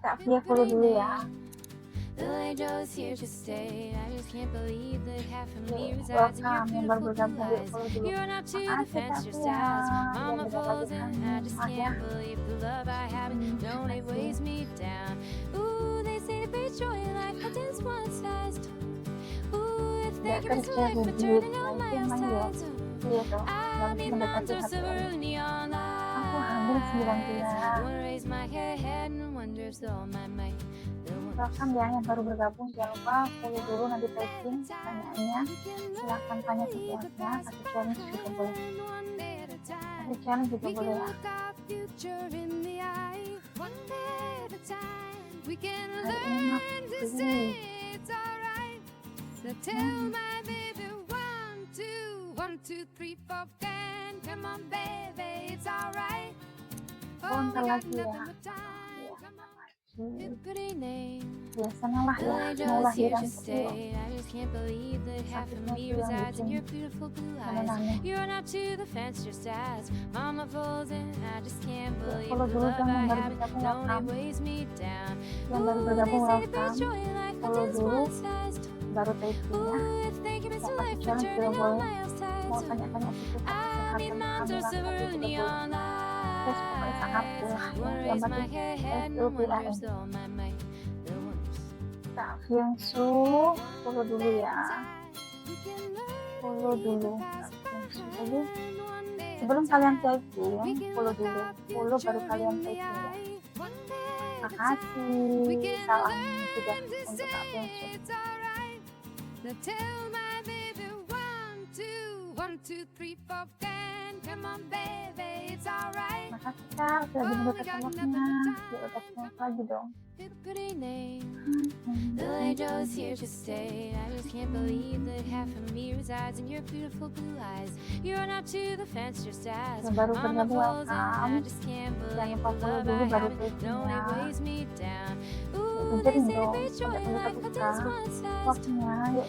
Kak Via follow dulu ya. Welcome yang baru bergabung, yuk follow dulu. Makasih Kak Via, yang bentar lagi hamil, maaf ya. Gak kerja duit, nah itu main ya. Iya tuh, harus mendekati 1 tahun. Aku hamil 9 bulan. Welcome ya yang baru bergabung, jangan lupa follow dulu, nanti tagging pertanyaannya. Silahkan tanya sepuasnya, kasih challenge juga boleh. Kasih challenge juga boleh ya. Hari ini maaf Oh, ntar lagi ya. Biasanya lah ya, mau lahiran kecil. Sakitnya tuh yang bikin menenangnya. Kalau dulu yang baru bergabung welcome. Yang baru bergabung welcome. Kalau dulu baru tagging ya. Mau kasih challenge juga boleh. Mau tanya-tanya seputar kesehatan kehamilan juga boleh. Terus pokoknya sangat lah yang penting SUPAM. Kak Fiansu follow dulu ya, follow dulu Kak Fiansu dulu. Sebelum kalian tagging follow dulu, follow baru kalian tagging ya. Makasih, salam juga untuk Kak Fiansu. Makasih Kak, sudah menunggu ketemuannya. Yuk udah semangat lagi dong. Yang baru bergabung welcome. Jangan lupa follow dulu baru taggingnya. Pencerin dong, sampai tanda buka waktunya. Yuk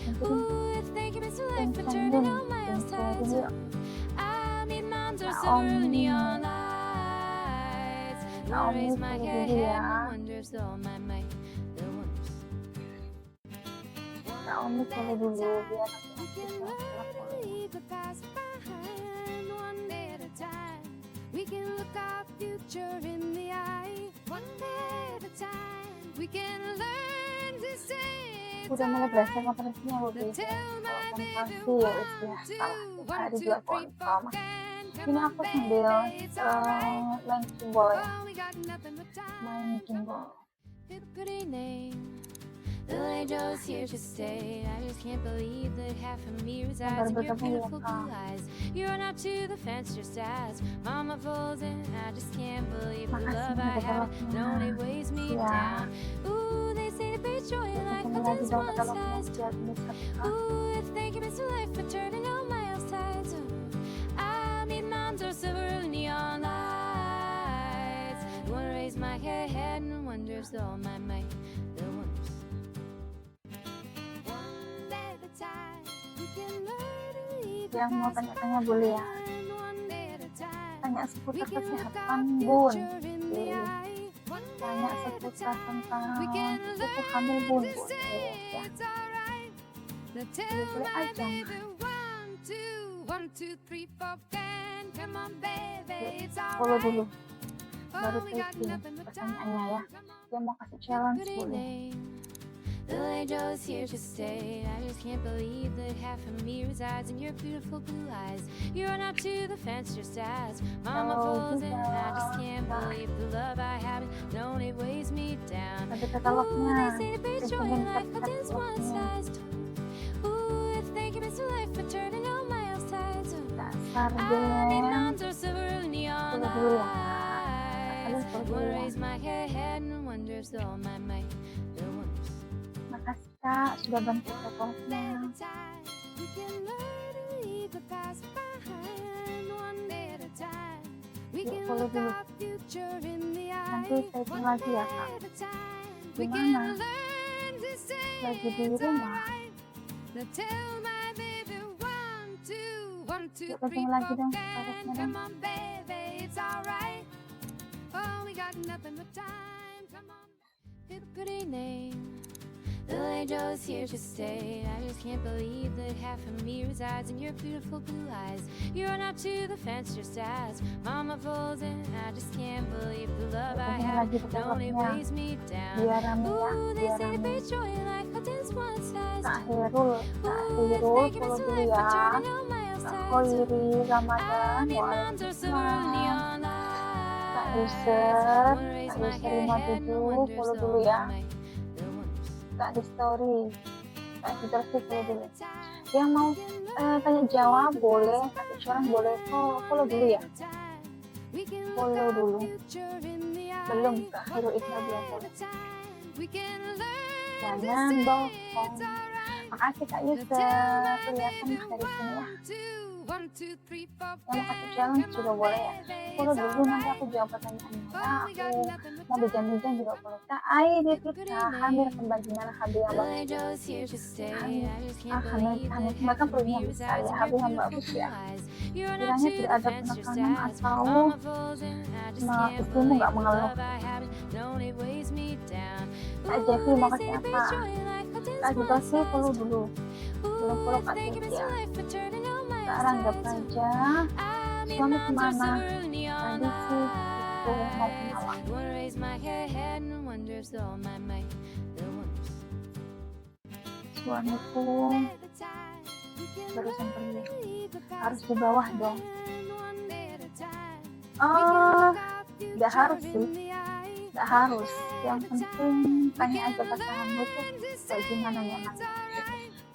pencerin yuk. Naomi follow dulu ya. Naomi follow dulu biar nanti aku setelah udah mulai berasa konferensinya waktu itu. Konferensi ya udah salah hari juga konfirm. Ini aku sambil main gimbal ya, main gimbal. Yang baru bergabung welcome. Makasih ya. Ketemu lagi dong katalognya biar bisa yang mau tanya-tanya boleh ya, tanya seputar kesehatan bun, tanya seputar tentang ibu hamil bun ya, boleh aja. Follow dulu baru tagging pertanyaannya ya. Yang mau kasih challenge boleh. Ada katalognya, pengen katalognya. Dasar geng, follow dulu ya. Kalian follow dulu ya. Makasih Kak sudah bantu support-nya. Yuk follow dulu. Nanti tagging lagi ya Kak. Gimana? Lagi di rumah? Yuk tagging lagi dong statusnya dong. Pretty name. The angel's here to stay. I just can't believe that half of me resides in your beautiful blue eyes. You run out to the fence just as Mama folds in. I just can't believe the love I have. It only weighs me down. Biar rame ya, Ooh, they biar say the rame. big joy like a dance one size. Kak Herul follow dulu ya. Kak Hoiri Ramadan, waalaikumsalam. Kak User 57 follow dulu ya. Kak di story, Kak di terus follow dulu. Yang mau tanya jawab boleh, kasih saran boleh, follow dulu ya. Follow dulu. Belum Kak Herul Iqbal belum follow. Jangan bohong. Makasih Kak User, kelihatan dari sini ya. Yang mau kasih challenge juga boleh ya. Follow dulu, nanti aku jawab pertanyaannya. Aku mau bijan-bijan juga boleh. Kak Aidi kita Hamir kembali gimana Habib yang bagus? Hamir kembali kan perlunya besar ya. Habib yang bagus ya. Kiranya tidak ada penekanan atau istrimu nggak mengeluh. Kak Jeffy mau kasih apa? Kak juga sih follow dulu. Belum follow Kak Jeffy ya. Sekarang anggap aja suami kemana? Tadi sih itu mau kenalan. Suamiku barusan pergi. Harus di bawah dong. Nggak harus sih. Nggak harus. Yang penting tanya aja pasanganmu tuh kayak gimana nyaman.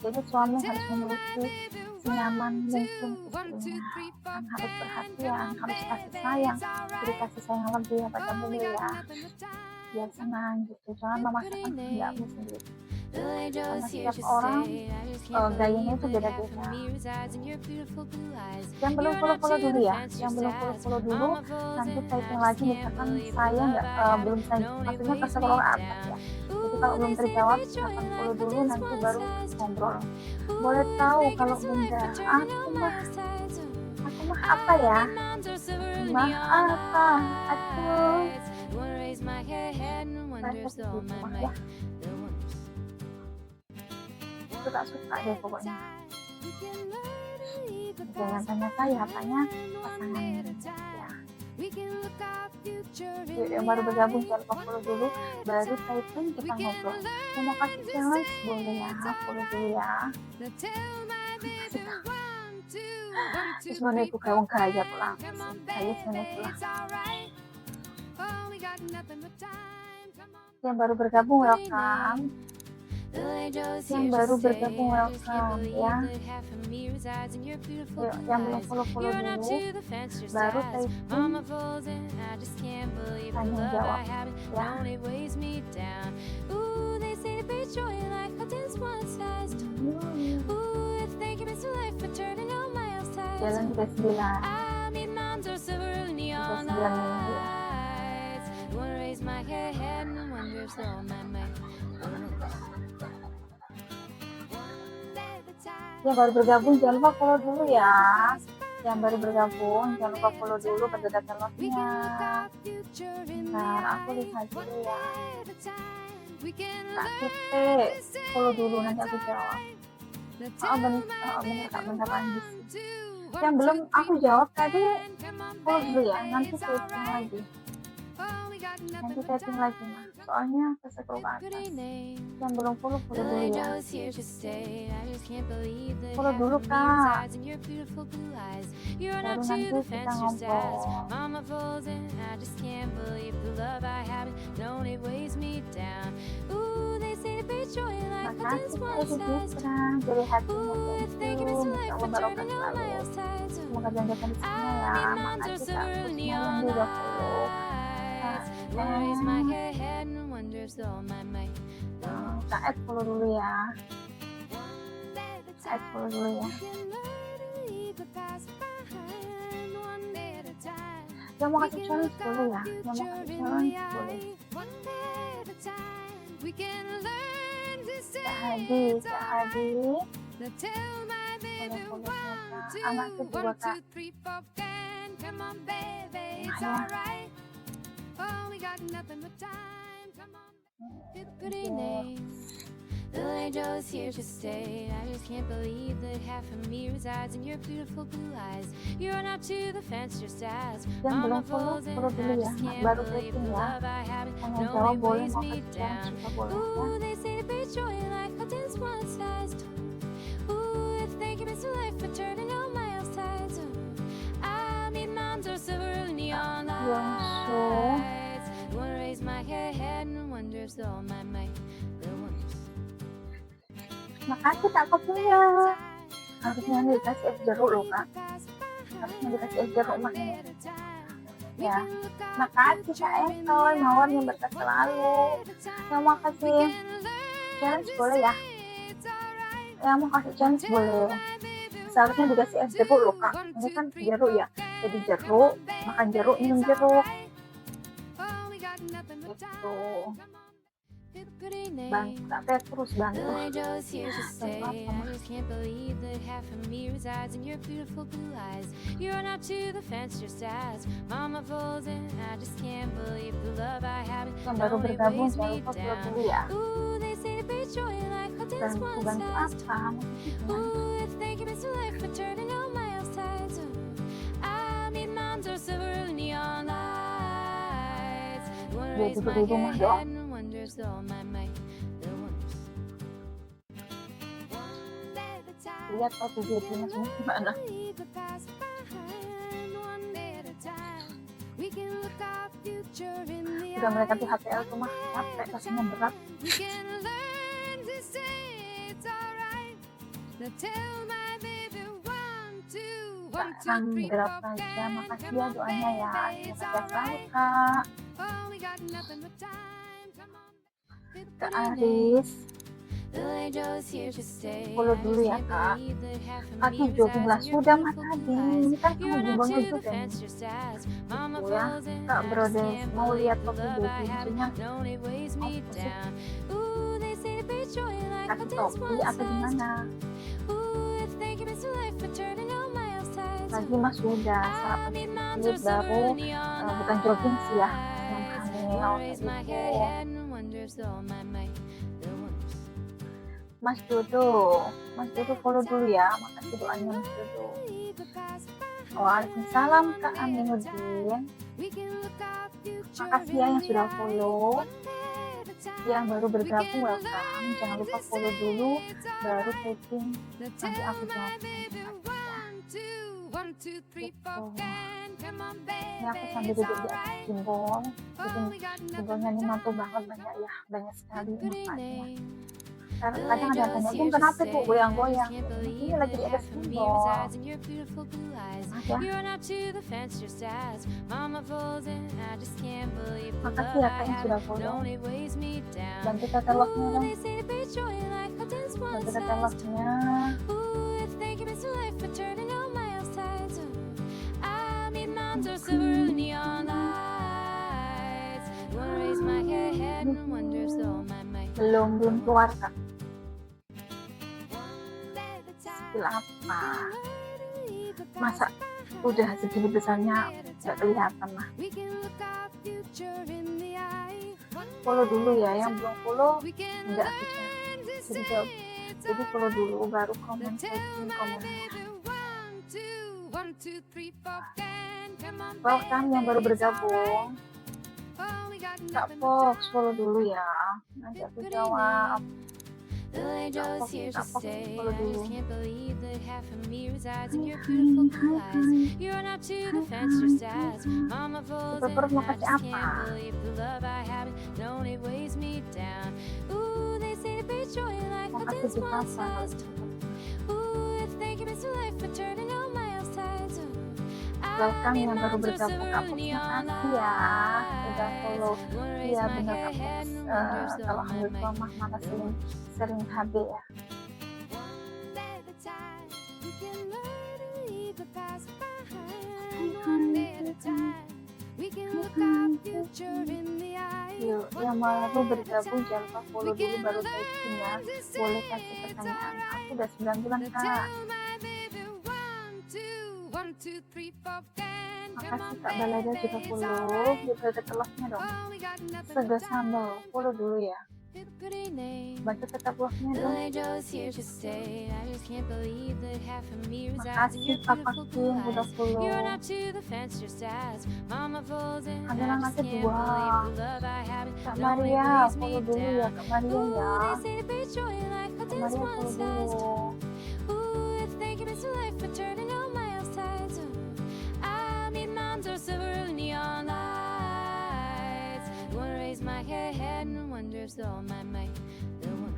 Jadi suami harus memiliki senyaman mungkin istrinya, kan harus perhatian, harus kasih sayang, jadi kasih sayang lebih ya pada beliau ya, biar senang gitu, jangan memaksakan kehendakmu sendiri. Karena setiap orang gayanya itu beda-beda. Yang belum follow dulu ya, yang belum follow dulu, nanti typing lagi misalkan saya nggak belum saya maksudnya terseluruh atas ya. Jadi kalau belum terjawab silahkan follow dulu, nanti baru ngobrol. Boleh tahu kalau bunda aku mah apa ya? Mah apa? Aduh. Ya. Suka deh pokoknya. Jangan tanya saya, tanya pasangannya ya. Yang baru bergabung jangan lupa follow dulu, baru typing kita ngobrol. Mau kasih challenge boleh ya, follow dulu ya. Terus mana ibu gawang gaya pulang, saya senang pulang. Yang baru bergabung welcome. Yang baru bergabung welcome ya. Yuk, yang belum follow dulu, baru typing tanya jawab ya. Jalan 39 Yang baru bergabung jangan lupa follow dulu ya. Yang baru bergabung jangan lupa follow dulu pada data lognya. Nah, aku lihat dulu ya. Kak Kite follow dulu, nanti aku jawab. Bener Kak, bentar lagi. Yang belum aku jawab tadi follow dulu ya, nanti typing lagi. Nanti typing lagi mah, soalnya kesekul ke atas. Yang belum follow dulu ya. Follow dulu Kak, baru nanti kita ngobrol. Makasih Kak Ibu Citra, dari hatimu itu minta barokah selalu. Semoga jangan di sini ya. Makasih Kak Kusma yang juga follow. Kak Ed follow dulu ya. Kak Ed follow dulu ya. Yang mau kasih challenge boleh ya. Yang mau kasih challenge boleh. Kak Hadi boleh Kak. Anakku juga Kak. Pretty name. Little angel's here to stay. I just can't believe that half of me resides in your beautiful blue eyes. You run out to the fence just as Yang mama belum follow, falls in. follow I dulu ya. just can't Baru believe rating the ya. love I have Yang no jawab it boleh, weighs mau me kasih chance down. juga boleh ya. Ooh, they say the big joy like a dance one sized. Ooh, if they give me some life for turning all miles tides. I need moms or silver neon Yongsu, lights. Wanna raise my head and wonder if all my might will wonders. makasih tak punya. Harusnya dikasih es jeruk loh kak. Harusnya dikasih es jeruk mak ini. Ya, makasih kak Etoy, mawar yang berkah selalu. Yang mau kasih challenge boleh ya? Yang mau kasih challenge boleh. Seharusnya dikasih es jeruk loh kak. Ini kan jeruk ya. Jadi jeruk, makan jeruk, minum jeruk. Gitu. Bantu kak Petrus, bantu. Little angel's here to stay. I just can't believe that half of me resides in your beautiful blue eyes. You run out to the fence just as mama falls in. I just can't believe the love I have. Yang baru bergabung jangan lupa follow dulu ya. Ooh, they say the big joy like a dance one Bantu sized. apa? Ooh, if they give me some life for turning all miles tides. I need moms or silver neon lights. Wanna raise my duduk di rumah doang. head and wonders all my might will wonders. Lihat kok video ini semua gimana. Udah mereka di HPL tuh mah capek, rasanya berat. Kak berapa jam, makasih ya doanya ya. Sehat selalu kak. Kak Aris, follow dulu ya kak. Kaki jogging lah sudah mah tadi. Ini kan kamu jumbonya juga nih. Gitu ya. Kak Brodes mau lihat topi baby isunya. Kasih topi atau gimana? Lagi mas sudah sarapan sedikit baru bukan jogging sih ya, yang hamil gitu. Mas Dodo follow dulu ya, makasih doanya Mas Dodo. Waalaikumsalam Kak Aminuddin, makasih ya yang sudah follow. Yang baru bergabung welcome, jangan lupa follow dulu baru tapping, nanti aku jawab. Ini aku sambil duduk di atas jempol. Jempolnya ini mantul banget, banyak sekali manfaatnya. Kadang ada yang tanya, Bung kenapa tuh goyang-goyang? Ini lagi di atas jempol. Makasih ya kak yang sudah follow. Bantu katalognya dong. Bantu katalognya. Belum keluar kak. Skill apa? Masa udah segini besarnya nggak kelihatan lah. Follow dulu ya, yang belum follow nggak bisa. Jadi follow dulu baru komen. Welcome yang baru bergabung. Kak Fox follow dulu ya, nanti aku jawab. Kak Fox follow dulu. Super mau kasih apa? Mau kasih di pasar. Welcome yang baru bergabung Kak Fox, makasih ya udah follow. Iya bener Kak Fox, kalau hamil tua mah mana sering HB ya. Yuk, yang baru bergabung jangan lupa follow dulu baru typing ya. Boleh kasih pertanyaan, aku udah 9 bulan Kak. Makasih Kak Balada 30, juga ada telurnya dong. Sega sambal, follow dulu ya. Baca tetap vlognya dong. Makasih Papa Kim udah follow. Ada nanti 2. Kak Maria follow dulu ya Kak Maria ya. Kak Maria follow dulu.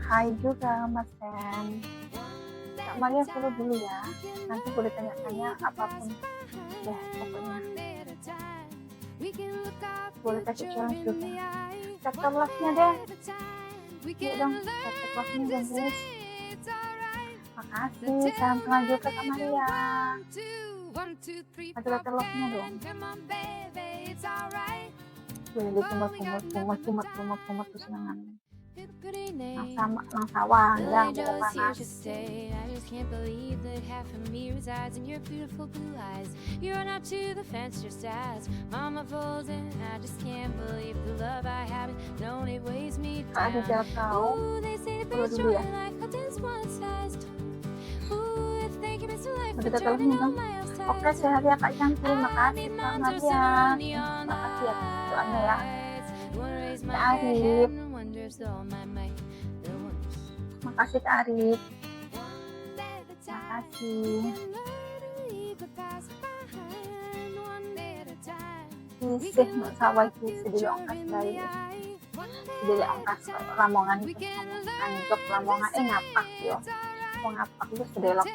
Hai juga Mas Sen. Kak Maria follow dulu ya. Nanti boleh tanya-tanya apapun deh pokoknya. Boleh kasih challenge juga. Chapter vlognya deh. Yuk dong, chapter vlognya dong guys. Makasih, salam kenal juga Kak Maria. Ada chapter vlognya dong. Boleh dikumut-kumut kesenangan. Nang sawah yang panas. Kak Adija tahu follow dulu ya. Ada telurnya dong. Oke, sehat ya Kak Cantik. Makasih Kak Maria. Makasih ya doanya ya. Kak Arif. Makasih Kak Arif. Makasih. Kisih nuk sawah kisih di ongkas dari di ongkas Lamongan itu anjok Lamongan ngapak yo. Mau ngapak itu sedelok.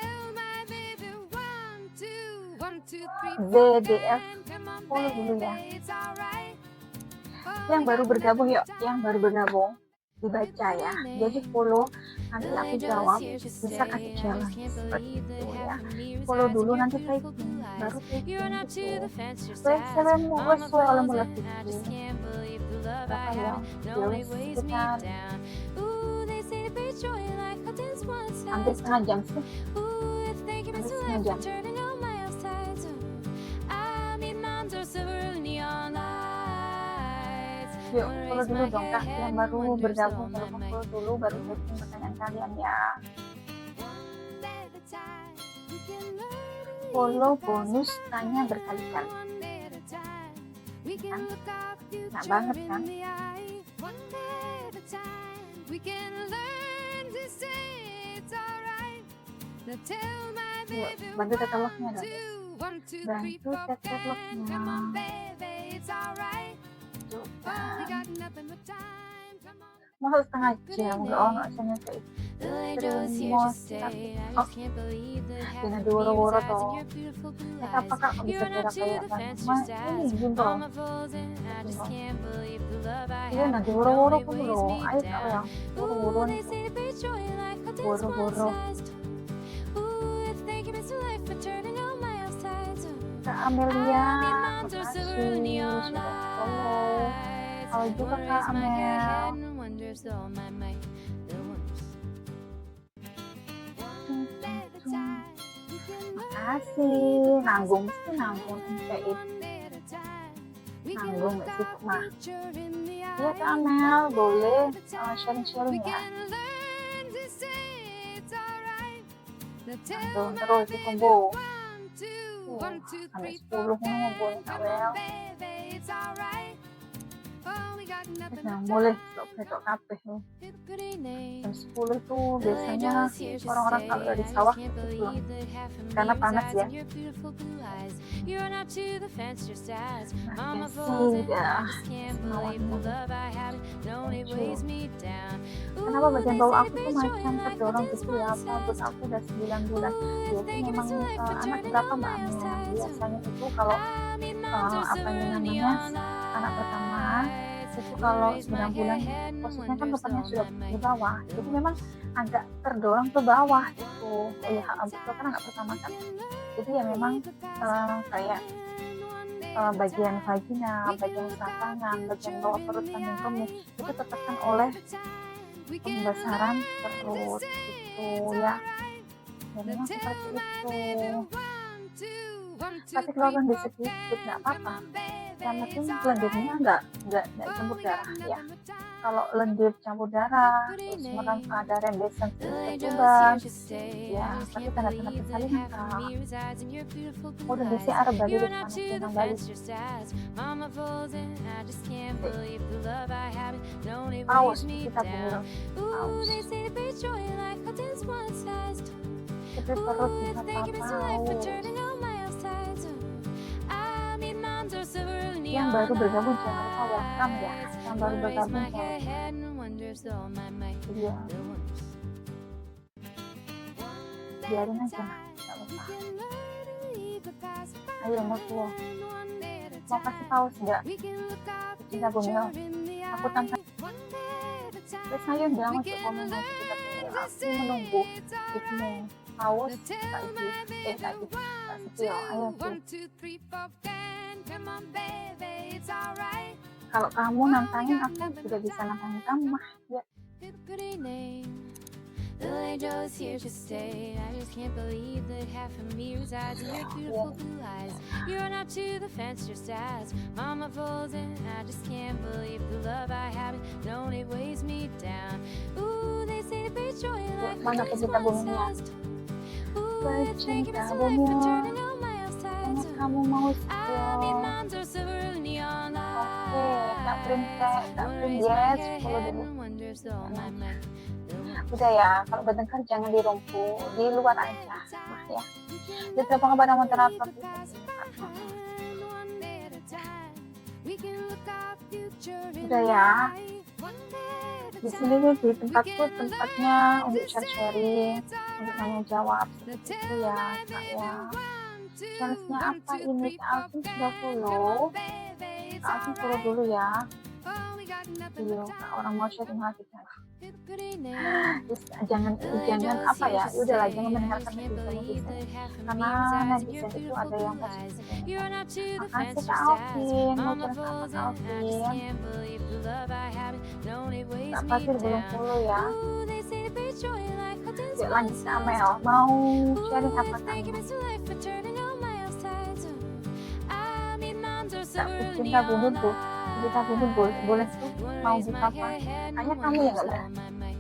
ZDF follow dulu ya. Yang baru bergabung yuk, yang baru bergabung dibaca ya. Jadi follow, nanti aku jawab, bisa kasih challenge seperti itu ya. Follow dulu nanti typing, baru typing gitu. Wes mau soal mulai typing. Berapa ya? Jadi sekitar hampir setengah jam sih. Hampir setengah jam. Yuk, follow dulu dong Kak, yang baru bergabung, follow dulu, baru typing pertanyaan kalian ya. Follow bonus tanya berkali-kali. Kan? Nah banget kan? Yuk, bantu teteloknya dong. Bantu teteloknya. Masa setengah jam nggak usah nyampe terus dengan diworo-woro toh apa Kak bisa kira kayak ini gitu iya nanti woro-woro kamu loh ayo Kak yang woro-woro Kak Amelia makasih sudah follow. Halo juga Kak Amel. Makasih. Nanggung sih nanggung MPI. Nanggung nggak sih mah? Iya Kak Amel boleh sharing-sharing ya. Nanggung terus di combo. Sampai 10 ngomong Kak Amel. Nah, boleh besok kabeh nih. Jam 10 itu biasanya orang-orang kalau dari sawah itu pulang karena panas ya. Makasih ya. Kenapa bagian bawah aku tuh macam terdorong gitu ya? Apa buat aku udah 9 bulan. Jadi memang anak berapa Mbak Amel? Biasanya itu kalau namanya anak pertama itu kalau 9 bulan posisinya kan bapaknya sudah di bawah, jadi memang agak terdorong ke bawah itu. Ya betul kan anak pertama kan, jadi ya memang kayak bagian vagina, bagian selangkangan, bagian bawah perut kandung kemih itu tertekan oleh pembesaran perut gitu ya. Dan memang seperti itu. Tapi kalau lendir sedikit nggak apa-apa, yang penting lendirnya nggak campur darah ya. Kalau lendir campur darah, terus kemudian ada rembesan ketuban, ya tapi tanda-tanda persalinan Kak. Udah disi arah bali di sana senang bali. Awas kita bunuh. Awas. Tapi perut bisa paus. Yang baru bergabung jangan lupa welcome ya. Yang baru bergabung iya. Biarin aja, nggak apa-apa. Ayo mau kasih paus nggak? Cinta Bumil, aku tanpa. Terus ayo bilang untuk Bumil kita Bumil. Aku menunggu itu paus tak Setio. Ayo tuh. Kalau kamu nantangin aku juga bisa nantangin kamu mah ya. The angel's here to stay. I just can't believe that half of me resides in your beautiful blue eyes. You run out to the fence just as mama folds in. I just can't believe the love I haven't known. It weighs me down. Ooh, they say the big joy like mana pecinta buminya? Pecinta buminya. Kamu mau Oke, Kak Princess, yes, kalau dulu. Udah ya, kalau bertengkar jangan di rumput, di luar aja, mah ya. Di telepon kepada moderator. Udah ya. Di sini nih di tempatku tempatnya untuk sharing, untuk nanya jawab, itu ya, Kak ya. Challenge-nya apa ini? Kak Alvin sudah follow. Kak Alvin follow dulu ya. Iya, orang mau sharing lagi kan. Jangan apa ya, udahlah jangan mendengarkan netizen karena netizen itu ada yang positif. Makasih Kak Alvin, mau cerita Kak Alvin. Kak Alvin belum follow ya. Yuk lanjut ke Amel, mau sharing apa kamu? Kak Cinta Bubun tuh, Cinta Bubun boleh tuh mau buka apa? Kayaknya kamu yang nggak berani.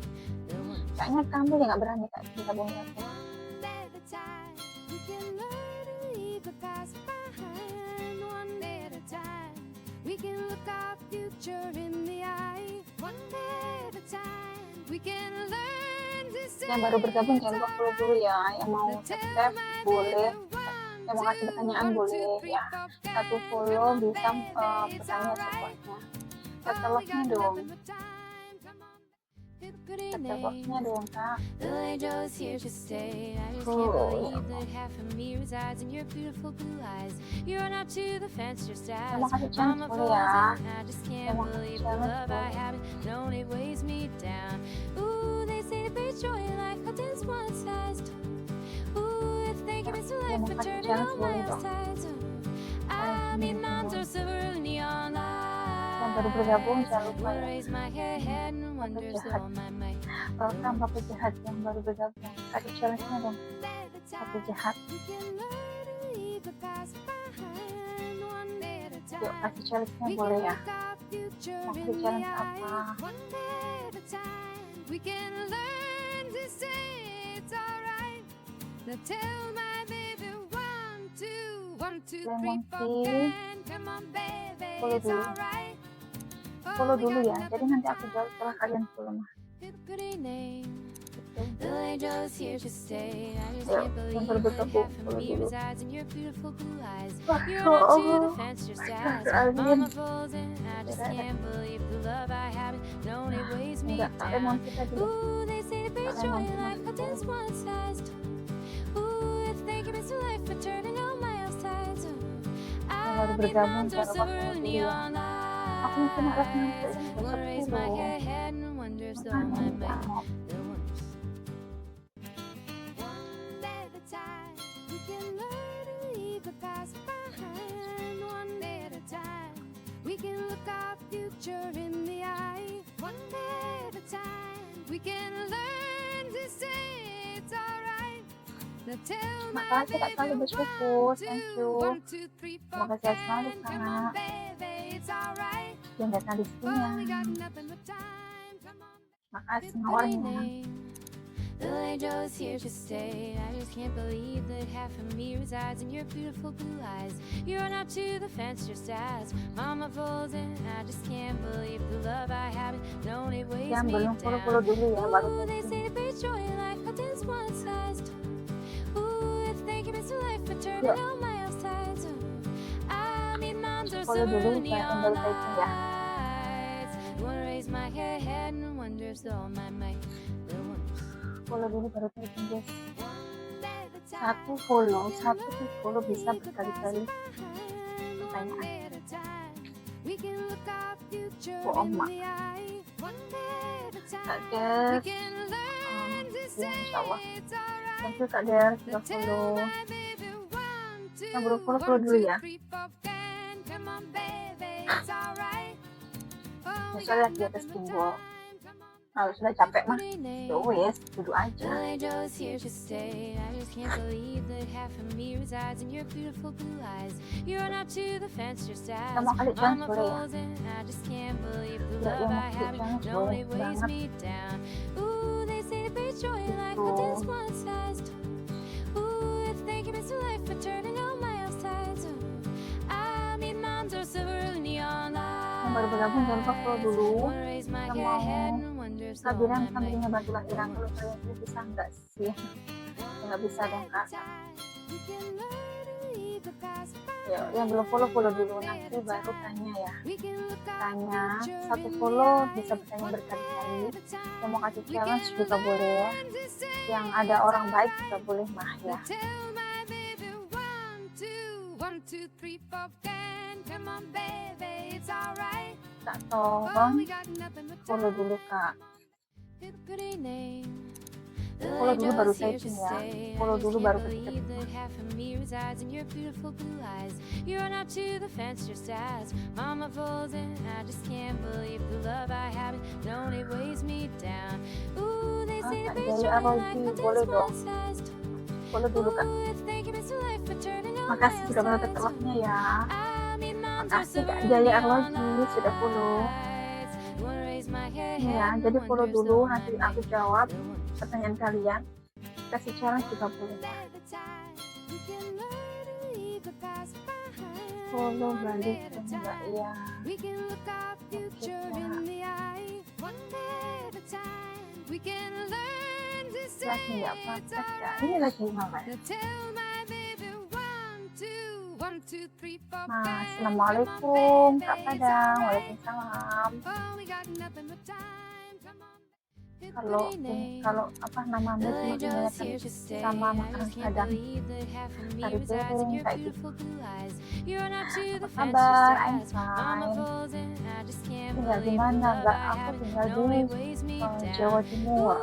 Kayaknya kamu yang nggak berani Kak Cinta Bubun. Yang baru bergabung jangan lupa follow dulu ya. Yang mau subscribe boleh. Yang mau kasih pertanyaan boleh ya. Satu follow bisa bertanya sepuasnya. Catalognya dong. Catalognya dong Kak. Yang mau kasih chance boleh ya. Yang mau kasih challenge boleh. Yang mau kasih challenge boleh dong. Yang baru bergabung jangan lupa ya. Bapak jahat. Welcome Bapak jahat yang baru bergabung. Kasih challenge-nya dong. Bapak jahat. Yuk kasih challenge-nya boleh ya. Mau kasih challenge apa? Follow dulu ya, jadi nanti aku jawab setelah kalian follow mah. Yang baru bergabung follow dulu. Enggak, tak lemon kita dulu. Yang baru bergabung jangan lupa follow dulu ya. Aku mungkin harus nanti Makasih Kak selalu bersyukur. Thank you. Semoga sehat selalu Kak. Yang datang di sini. Makasih nawarnya. The angel's here to stay. I just can't believe that half of me resides in your beautiful blue eyes. You run out to the fence just as Mama folds in. I just can't believe the love I haven't known. It weighs Yang me belum follow down. dulu ya, baru Ooh, they say the big joy like a dance one sized. Ooh, if they give me some life for turning all my outsides. I need moms or follow silver dulu neon yang baru typing ya. lights. Wanna raise my head and wonder if all my might. Follow dulu baru typing guys. Satu follow bisa berkali-kali pertanyaan. Bohong mak. Kak Des, ya insya Allah. Thank you Kak Des, sudah follow. Yang belum follow dulu ya. Bisa lihat di atas simbol. Kalau sudah capek mah, wes duduk aja. Kita mau kali challenge boleh ya? Ya, yang mau kali challenge boleh banget. Yang baru bergabung jangan lupa follow dulu. Kita mau labiran sambilnya bantu lahiran. Kalau kalian ini bisa nggak sih? Nggak bisa dong kak. Ya, yang belum follow dulu, nanti baru tanya ya. Tanya, satu follow bisa bertanya berkali-kali. Yang mau kasih challenge juga boleh. Yang ada orang baik juga boleh mah ya. Kak tolong follow dulu kak. Follow dulu baru typing ya. Follow dulu baru ketik. Dari Aroji boleh dong. Follow dulu kak. Makasih sudah menonton vlognya ya. Makasih Kak Jaya Arloji sudah follow. Ya, jadi follow dulu, nanti aku jawab pertanyaan kalian. Kasih challenge juga boleh. Follow balik enggak ya? Lagi nggak praktek ya? Ini lagi gimana? Assalamualaikum Kak Padang. Waalaikumsalam. Kalau apa namanya diingatkan sama makanan Padang, kari piring kayak gitu. Apa kabar? I'm fine. Tinggal di mana? Enggak, aku tinggal di Jawa Timur.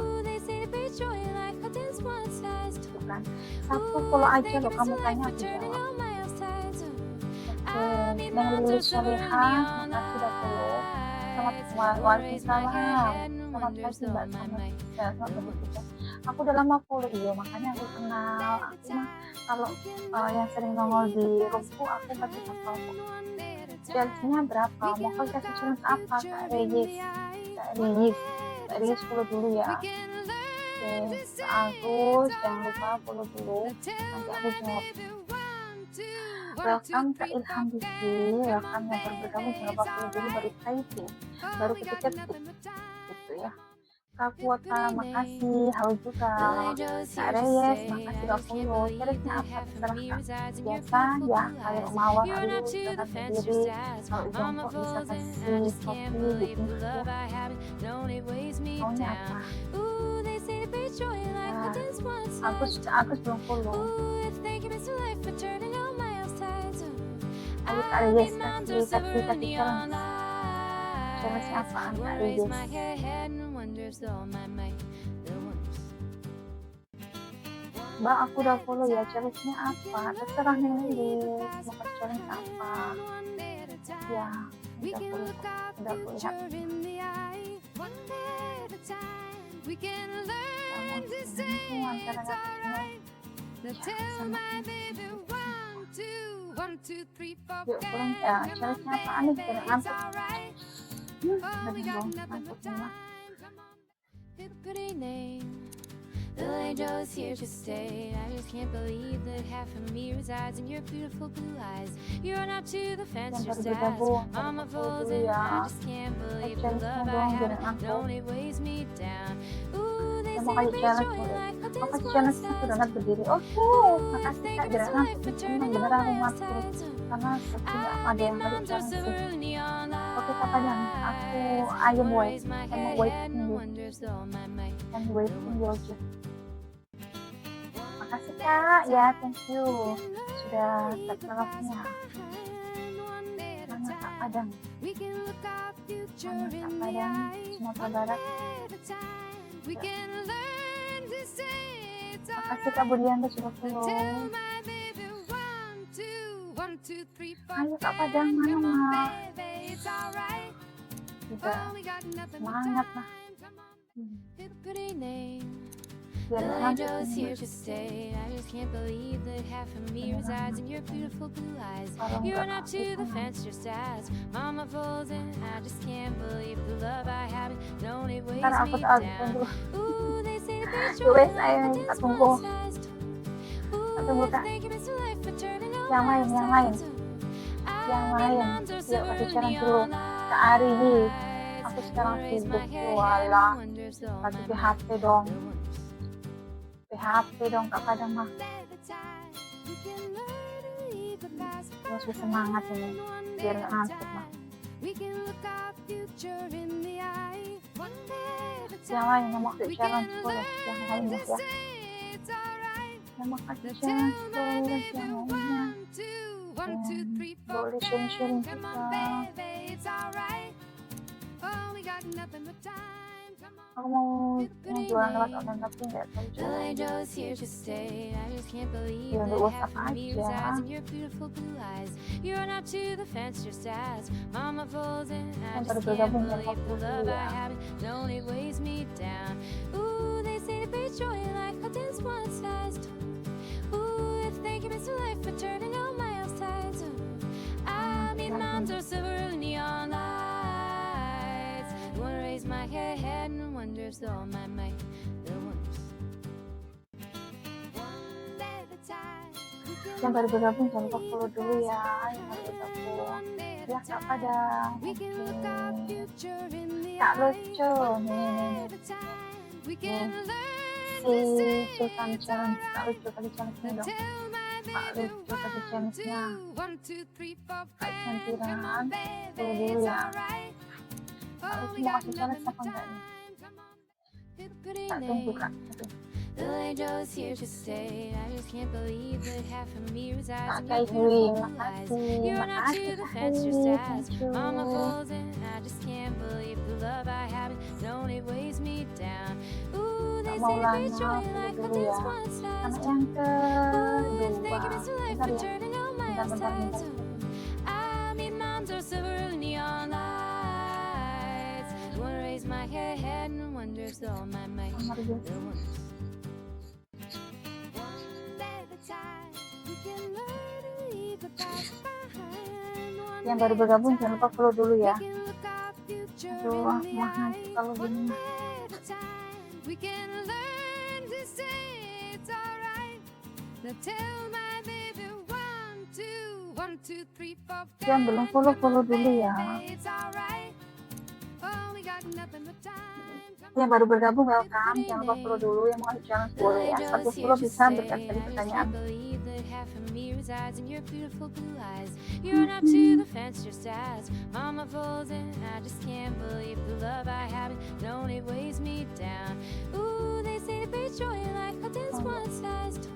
Bukan. Satu follow aja loh, kamu tanya aku jawab. Yang lulus solehah, makasih sudah follow. Waalaikumsalam. Selamat pagi Mbak Selamat. Ya, selamat berbuka. Aku udah lama follow dia, makanya aku kenal. Aku mah kalau yang sering nongol di roomku, aku pasti hafal kok. Challenge-nya berapa? Mau kau kasih challenge apa Kak Regis? Kak Regis follow dulu ya. Oke, Kak Agus jangan lupa follow dulu. Nanti aku jawab. Welcome ke Ilham Bibi. Welcome yang baru bergabung, jangan lupa follow dulu baru typing, baru ketik gitu ya. Kak Kuota, makasih. Halo juga Kak Reyes, makasih udah follow. Challenge-nya apa? Terserah Kak. Biasa ya, kalau mawar dulu jangan sendiri. Kalau jongkok bisa kasih kopi bikin ya. Maunya apa? Nah, aku belum follow. Ayo Kak Reyes kasih challenge. Challenge apaan Kak Reyes? Mbak, aku udah follow ya. Challenge-nya apa? Terserah nih Reyes. Mau kasih challenge apa? Ya, udah follow. Udah aku lihat. Kamu antara semua. Now Ya, tell sama my ini. baby 1, 2, 1, 2, 3, 4, Yuk pulang 5. ya, Come on, Chelsea apaan nih? Kira baby, it's ngantuk. alright. Oh, we Bener got dong, nothing ngantuk but semua. time. Come on, pick a pretty name. Little angel is here to stay. I just can't believe that half of me resides in your beautiful blue eyes. You run out to the fence Yang just baru as bergabung, mama baru folds dulu in. ya. I just can't believe the Challenge-nya love I doang, have. jangan ngantuk. Don't it weighs me down. Ooh, they Yang say mau to kasih be challenge joy boleh. like a Mau dance kasih one challenge itu size. Donat berdiri. Oke, Ooh, makasih thank Kak you, Miss Donat Life, ngantuk. for Emang turning bener all aku my ngantuk sides. karena seperti nggak I ada need yang kasih moms are challenge sih. silver neon Oke Kak Padang, aku lights. ayam Wanna wait, raise my I'm head waiting and you wonders though my might. and waiting you aja. Makasih Kak, ya thank you sudah teknologinya. Mana Kak Padang? We can look our future Mana Kak in the Padang? eye, Sumatera one Barat. day at a time. We can learn to say it's Makasih Kak Budianto sudah alright. follow. Tell my baby 1, 2, 3, 4, Ayo Kak Padang, mana come on, mah? baby, it's alright. Juga Oh, we got nothing but semangat lah. time. Come on, pick a pretty name. Biar The ngantuk angel's ini. here to stay. I just can't believe that half of me resides in your beautiful blue eyes. Kalau You nggak run out to itu the fence just as mama folds in. I just can't believe the love I have. Don't it weighs ntar aku me tak down. dulu. Ooh, they say the beach Yuk wes, like ayo a tak dance tunggu. one-sized. Tak tunggu Ooh, Kak. thank you, Mr. Life, for turning all Yang my lain, yang lain. sides. Yang I lain. need moms are Yuk silver kasih challenge dulu. neon Kak Ari nih. lights. Aku sekarang Wanna raise sibuk. my head Walah. and wonders though Lagi my PHP mind. dong. The wonders. PHP dong Kak Padang mah. Masih semangat ini. Biar nggak ngantuk mah. Yang lain yang mau kasih challenge boleh. Yang lainnya ya. Yang mau kasih challenge boleh. Yang lainnya. Boleh sharing-sharing kita. Aku mau jualan lewat online tapi nggak tahu The cara. angel is here to stay. I just can't believe Ya, that untuk half WhatsApp of me aja. resides in your beautiful blue eyes. You run out to the fence just as mama folds in. I Yang just baru can't bergabung ya, believe the waktu love ya. I have. Don't it weighs me down. Ooh, they say to be joy like a dance one-sized. Ooh, if they give me some life for turning all my sides. I need moms or silver neon lights. Wanna raise my head and wonders though my might. The wonders. Yang baru bergabung jangan lupa follow dulu ya. Yang baru bergabung. Ya Kak Padang. We Oke. can look our future in the Kak eye, lucu one nih. day at a time. We can learn to Si say Sultan it's challenge. Kak alright. lucu kasih challenge-nya dong. Tell my Kak baby lucu kasih challenge-nya. 1, 2, 3, 4, Kak 5. cantiran. Come on, Follow baby, dulu it's ya. alright. Kak Oh, lucu we mau got kasih nothing challenge but apa enggak nih? time. Come on, pick a pretty Tak tunggu name. Kak. Aduh. The angel is here to stay. I just can't believe that half of me resides Kak in your Kaihwi, beautiful blue eyes. makasih. You run out to Makasih the Kak fence just Kaihwi. as Thank you. mama folds in. I just can't believe the love I have. Don't it weighs me down. Ooh, Kak they say to be Maulana, joy follow like a dulu ya. dance one-sized. Anak yang Ooh, kedua. thank you, Mr. Life, Bentar for ya. turning all my Bentar. sides. I need moms or silver neon lights. Wanna raise my head and wonders though my might. Nomor The 2. wonders. Yang baru bergabung jangan lupa follow dulu ya. Aduh, mah nanti kalau gini. Yang belum follow dulu ya. Yang baru bergabung welcome, jangan lupa follow dulu. Yang mau kasih challenge boleh ya. Seperti follow bisa berikan tadi pertanyaan. Resides in your beautiful blue eyes. You run out to the fence just as mama folds in. I just can't believe the love I have. Don't it weighs me down. Ooh, they say to be joy like a dance one-sized.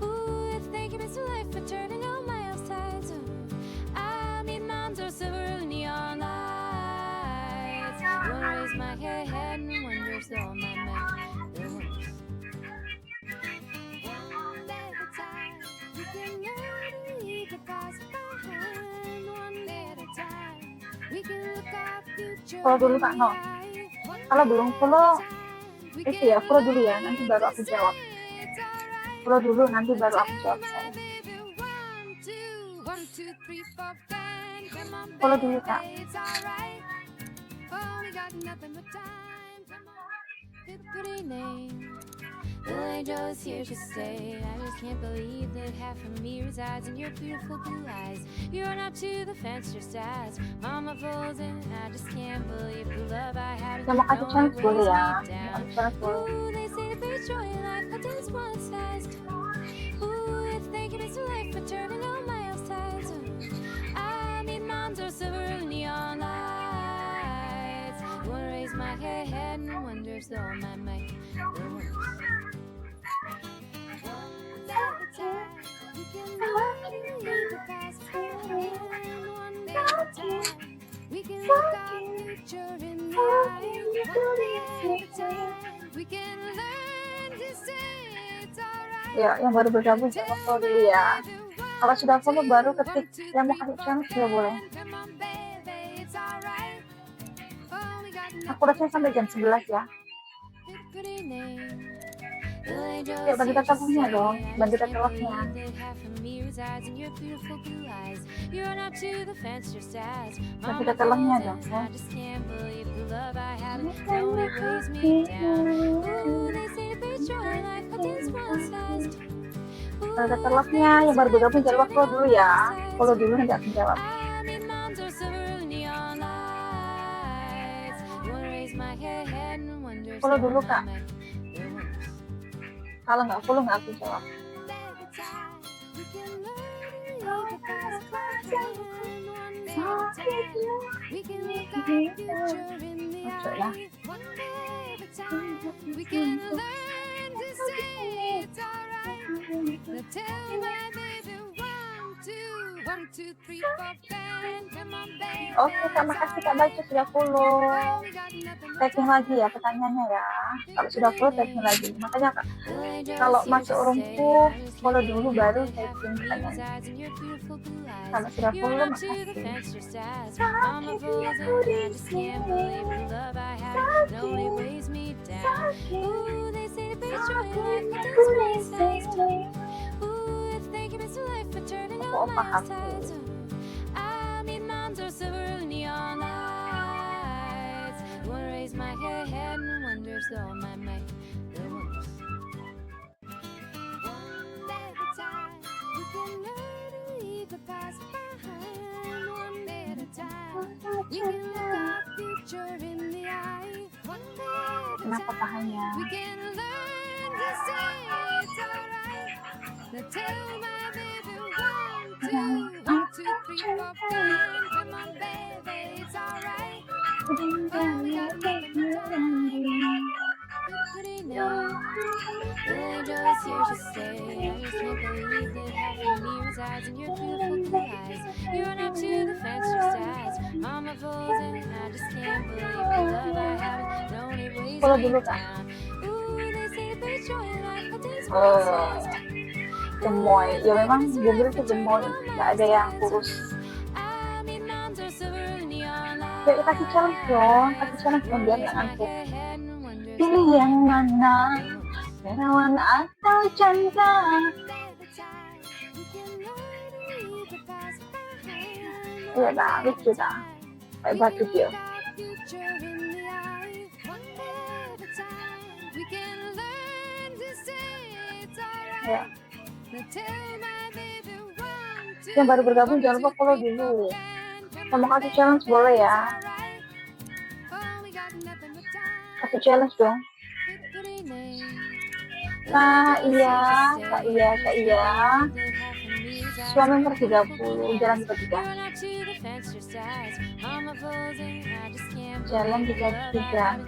Ooh, if they give me some life for turning all my sides. I need moms or silver neon lights. Wanna raise my head and wonders though my mind. The wonders. Follow dulu Kak No. Kalau belum follow, itu ya follow dulu ya. Nanti baru aku jawab. Follow dulu, nanti baru aku jawab saya. Follow dulu Kak. The angel is here to stay. I just can't believe that half of me resides in your beautiful blue eyes. You run up to the fence just as mama folds in. I just can't believe the love I had. Yang mau kasih chance boleh ya. Kasih chance boleh. Ooh, they say the best joy in life, but this one size. Ooh, if they give us a life for turning all my tides. I need moms or silver neon lights. Wanna raise my head and wonder if all my might. We can look our future in the eye. One day at a time. We can learn to say it's alright. Ya, yang baru bergabung jangan follow dulu ya. Kalau sudah follow baru ketik yang mau kasih chance juga boleh. Aku rasanya sampai jam 11 ya. Ya, bagi tetapnya dong, bagi tetapnya. Bagi tetapnya dong. Bagi tetapnya yang baru bergabung jangan lupa follow dulu ya. Follow dulu nanti aku jawab. Follow dulu Kak. Kalau nggak follow nggak aku jawab. Masuk ya. Oke, terima kasih Kak Baca sudah follow. Tagging lagi ya pertanyaannya ya. Kalau sudah follow tagging lagi. Makanya Kak, kalau masuk roomku follow dulu baru tagging pertanyaannya. Kalau sudah follow makasih. Aku paham. My head and wonders all my might. One day at a time, we can learn to leave the past behind. One day at a time, we can look our future in the eye. One day at a Kenapa time, tahannya? we can learn to say it's alright. Now tell my baby 1, 2, 1, 2, 3, 4, 5. Come on, baby, it's alright. Follow dulu Kak. Oh, gemoy. Ya memang Google itu gemoy, nggak ada yang kurus. Ya kasih challenge dong, biar nggak ngantuk. Pilih yang mana, Perawan atau Chandra? Iya dah, lucu dah. Kayak batu dia. Ya. Yang baru bergabung jangan lupa follow dulu. Mau kasih challenge boleh ya. Kasih challenge dong. Kak iya. Suami nomor 30, jalan 33. Jalan 33.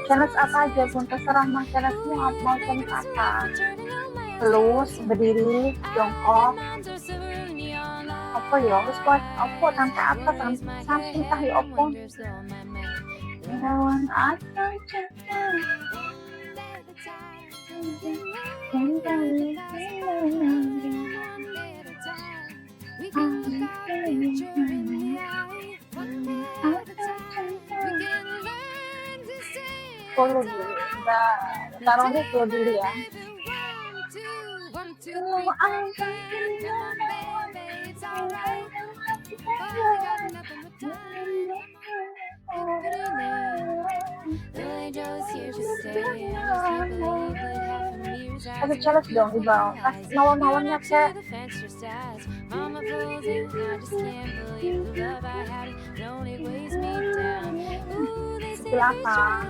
Challenge apa aja pun terserah mas, challenge-mu mau challenge apa. Pelus, berdiri, jongkok. Apa ya, wis kuat apa sampai atas sampai tahi apa. Perawan atau Chandra? Follow dulu. taruh di follow dulu ya. Kasih challenge dong Ibal, kasih mawar-mawarnya kek. Skill apa?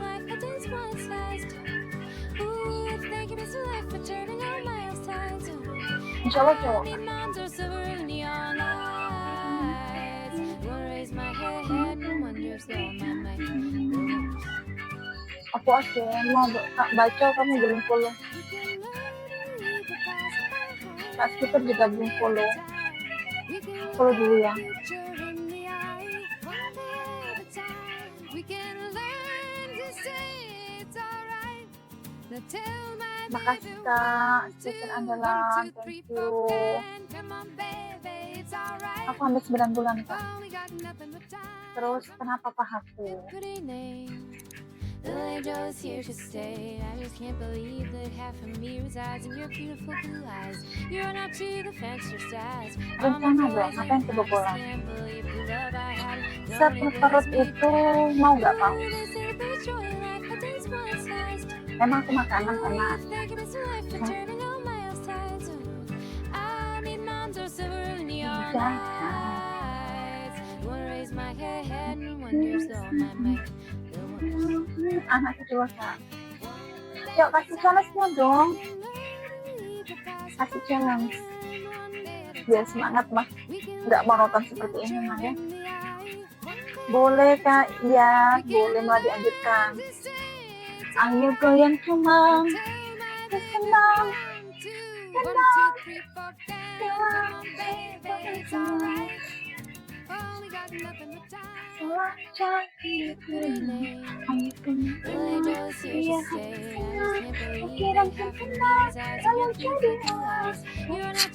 Insya Allah cowok. Aku aja mau baca, kamu belum follow. Kak Skipper juga belum follow. Follow dulu ya. Makasih Kak Skipper andalan, thank you. Aku hampir 9 bulan Kak. Terus kenapa pahaku? The angel's here to stay. I just can't believe that half of me resides in your beautiful blue eyes. You run up to the fence or size. Rencana dong, ngapain kebobolan? Set perut itu mau gak Pak? Emang aku makanan enak. Anak kedua Kak. Yuk kasih challenge-nya dong. Kasih challenge. Biar semangat Mas. Nggak monoton seperti ini Mas ya. Boleh Kak, iya boleh malah dianjurkan. Ayo goyang cuma senang.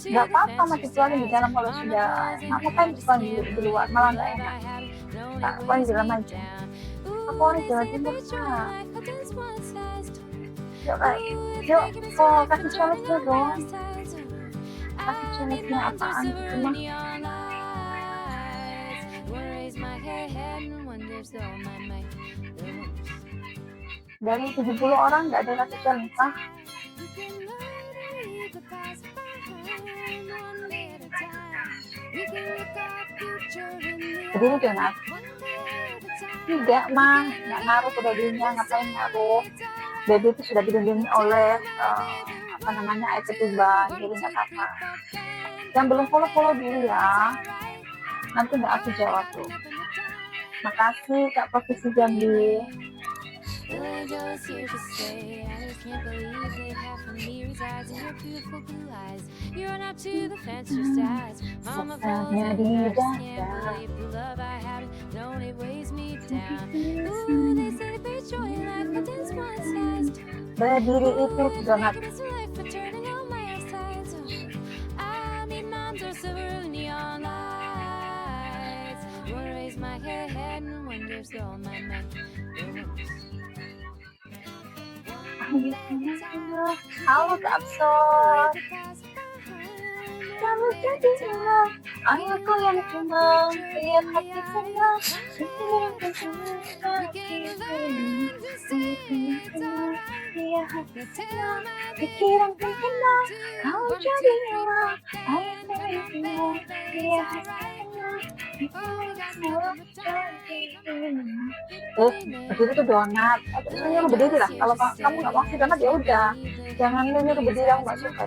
Gak apa-apa masih keluarin di dalam kalau sudah ngapain keluarin di luar, malah gak enak. Tak keluarin di dalam aja. Aku orang Jawa Timur Kak. Yuk kasih challenge-nya dong. Kasih challenge-nya apaan cuma dari 70 orang nggak ada kasih challenge Pak. Berdiri Donat. Tidak mah, nggak ngaruh ke babynya, ngapain ngaruh. Baby itu sudah dilindungi oleh air ketuban, jadi nggak apa-apa. Yang belum follow dulu ya. Nanti nggak aku jawab tuh. Makasih Kak Profesi Jambi. Sesanya di dada. Berdiri itu donat. Halo Kak Absor. Kamu jadi senang. Ayo yang cuma lihat hati senang. Dia hati senang. Pikiran tenang. Kau jadi orang. Ayo senang. Dia hati senang. Berdiri tuh donat. Saya nyuruh berdiri lah. Kalau kamu nggak mau kasih donat ya udah. Jangan nyuruh berdiri, aku nggak suka.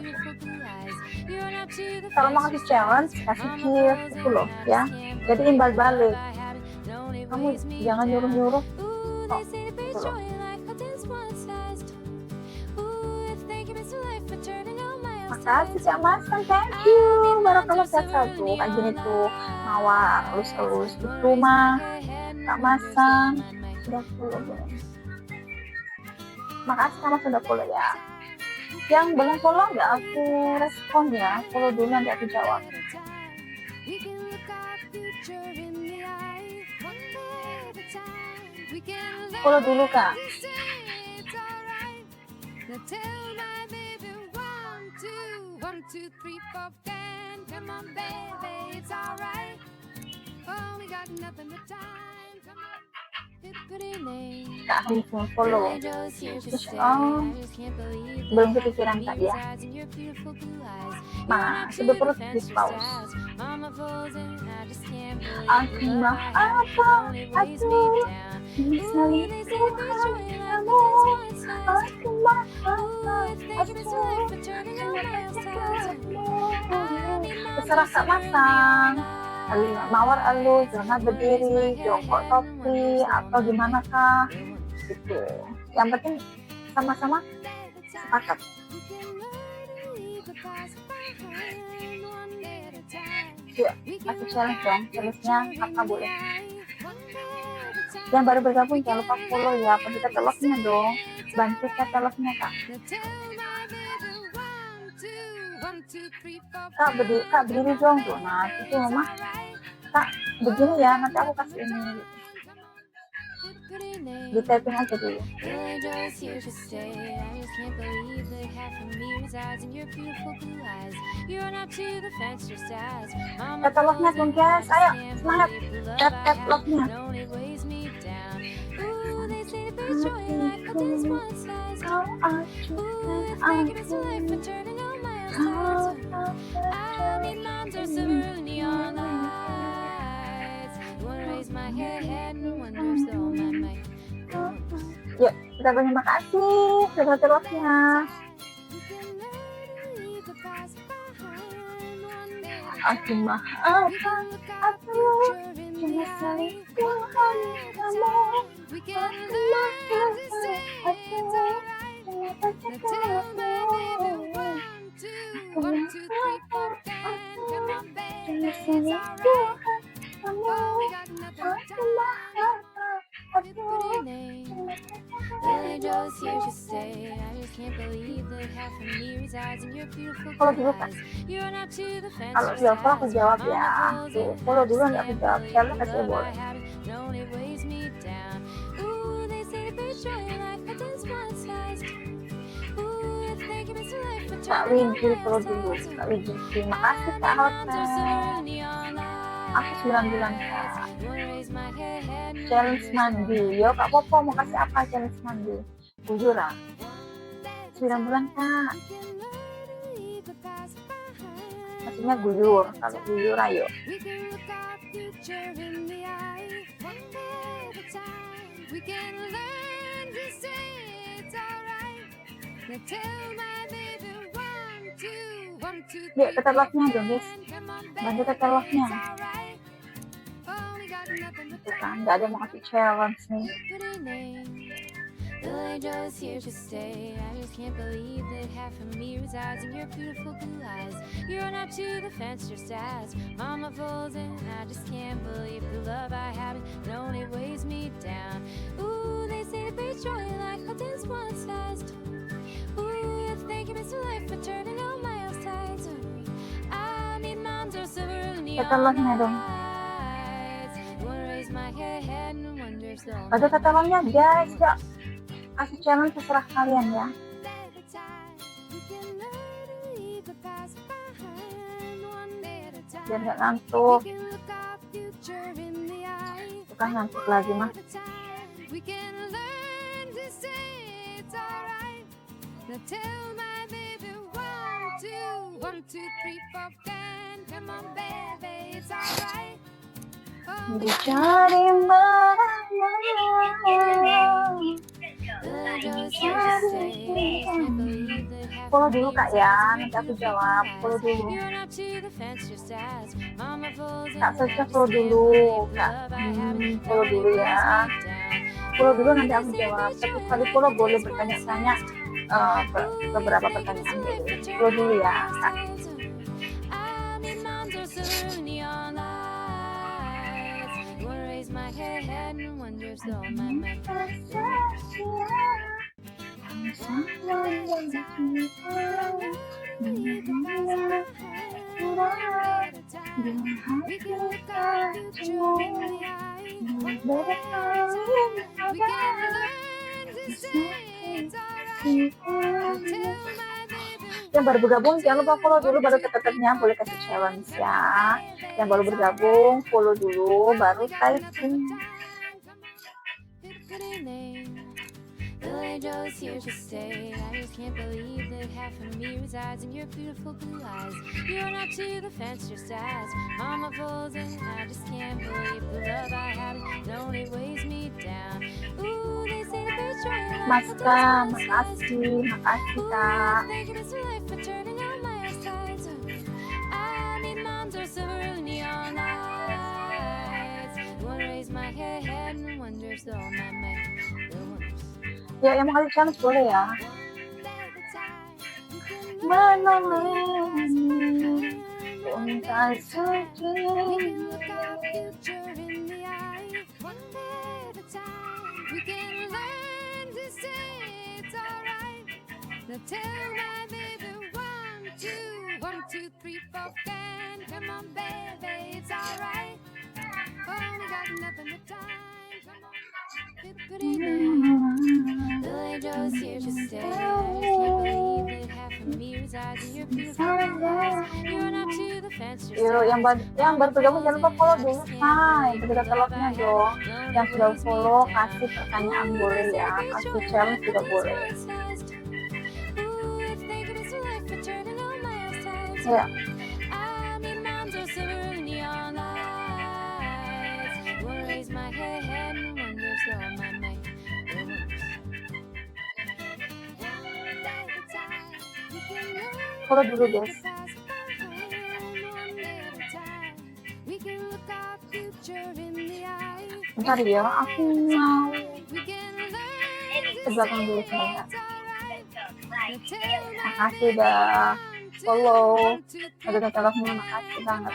Kalau mau kasih challenge, kasih cheer itu loh ya. Jadi imbal balik. Kamu jangan nyuruh-nyuruh. Oh, itu loh. Makasih Kak Masan, thank you. Barakallah sehat satu. Kayak gini tuh mawar, elus-elus itu mah. Kak Masan sudah follow belum? Makasih Kak Masan sudah follow ya. Yang belum follow nggak aku respon ya. Follow dulu nanti aku jawab. Follow dulu Kak. Now tell my baby 1, 2, 3, 4, can. Come on, baby, it's alright. Oh, we got nothing but time. Come on. Pretty name. Kak Arif follow. Angels here to Terus stay. oh, I just can't believe belum that kepikiran me Kak ya. resides in your beautiful blue eyes. Masih berperut di pause. Mama folds in, I just can't believe Aku the love mah I have. apa It only weighs me aku down. bisa Ooh, lihat they say the first joy in life, kamu. but this one slides. Aku mah Ooh, apa it's thinking it's aku life, but turning on my outsides. I need mom terserah to Kak serve me Masang. all Alu mawar alu, jangan berdiri, jongkok topi, atau gimana kah? Gitu. Yang penting sama-sama sepakat. Yuk, kasih challenge dong. Challenge-nya apa boleh? Yang baru bergabung jangan lupa follow ya. Pencet teloknya dong. Bantu saya teloknya Kak. Kak berdiri dong tuh. Nah itu mama. Kak begini ya. Nanti aku kasih ini. Di typing aja dulu. Teloknya dong guys. Ayo semangat. Teloknya. Yuk, kita terima kasih sudah teloknya. Aku mah apa aku cuma selingkuhan kamu. Aku mah apa aku cuma pacar kamu. Aku mah apa aku cuma selingkuhan kamu. Aku mah apa aku Angels here to stay. I just can't believe that half of me resides in your beautiful Kalau blue dulu Kak, eyes. You're not to the fence. kalau telepon aku jawab ya. Tuh, kalau dulu nggak aku jawab, siapa kasih boleh. Kak Widi kalau dulu, Kak Widi. Terima kasih Kak Hotel. Aku 9 bulan Kak. Challenge mandi. Yo Kak Popo mau kasih apa challenge mandi? Bujur ah. 9 bulan Kak. Maksudnya guyur. Kalau guyur ayo. Yuk ke teloknya dong guys. Bantu ke teloknya. Itu kan nggak ada yang mau kasih challenge nih. The angels here to stay. I just can't believe that half of me resides in your beautiful blue eyes. You're not to the fence, just as mama folds in. I just can't believe the love I have known, it weighs me down. Ooh, they say the best joy like a dance one sliced. Ooh, it's thinking it's life for turning on my outsides. I need moms or silver in the Keteloknya dong. Wanna raise my head and wonder still. Bantu keteloknya guys. Yuk. Kasih challenge terserah kalian ya. Biar nggak ngantuk. Bukan ngantuk lagi mah. Dicari follow dulu Kak ya, nanti aku jawab. Follow dulu. Kak Sasha follow dulu Kak. Follow dulu ya. Follow dulu nanti aku jawab. Satu kali follow boleh bertanya-tanya beberapa pertanyaan dulu. Follow dulu ya Kak. Yang baru bergabung jangan lupa follow dulu baru tetapnya, boleh kasih challenge ya. Yang baru bergabung follow dulu baru typing. Billy Joe's here to stay. I just can't believe that half of me resides in your beautiful blue eyes. You're not to the fence, just as Mama folds in. I just can't believe the love I haven't known, it weighs me down. Ooh, they say the birds try to Mas Kak, makasih Kak. thinking it's your life for turning on my sides. I need moms or silver neon lights. Wanna raise my head and wonder if all my little ones. Ya, yang mau kasih challenge boleh ya. Menemani untai suci. Tell my baby 1, 2, 1, 2, 3, 4, can come on baby, it's alright. Only got nothing but time. Come on. Good evening. Billy Joe's here to stay. I just can't believe that half of me resides in your beautiful eyes. You're not to the fence. Yuk, yang baru bergabung jangan lupa follow dulu, Say. Berita telurnya dong. Yang sudah follow kasih pertanyaan boleh ya, kasih challenge juga boleh. Ya. Follow dulu guys. Bentar ya, aku mau ke belakang dulu sebentar. Makasih udah follow, udah telepon, makasih banget.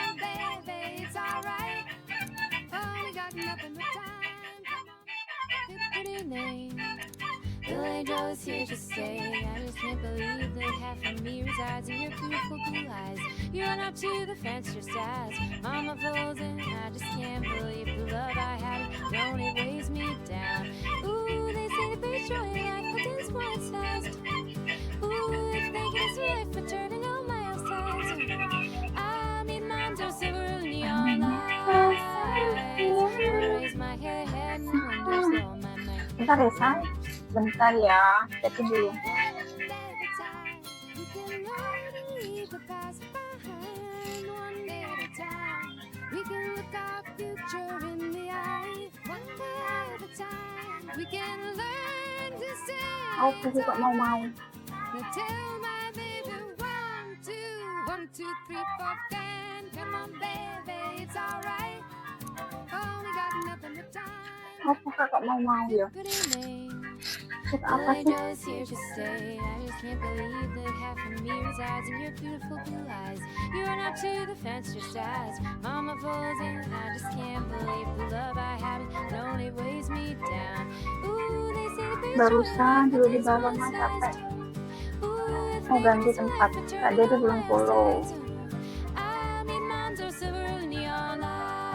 Billy Joe's here to stay. I just can't believe that half of me resides in your beautiful blue eyes. You're not to the fence, just as Mama folds in. I just can't believe the love I haven't known, it weighs me down. Ooh, they say the birds joy life, but this one size. Ooh, if they get us life for turning on my sides. I need moms or silver neon lights. Raise my head and wonder still my mind. Bentar ya, Say. Bentar ya, cek dulu. Aku juga mau. Aku kakak mau ya. Cek apa sih? I just can't believe that half of me resides in your beautiful blue eyes. You are not to the fence, just as Mama folds in. I just can't believe the love I haven't known, it weighs me down. Ooh, they say the birds Barusan dulu di bawah mah capek. Mau ganti tempat. Tadi dia belum follow.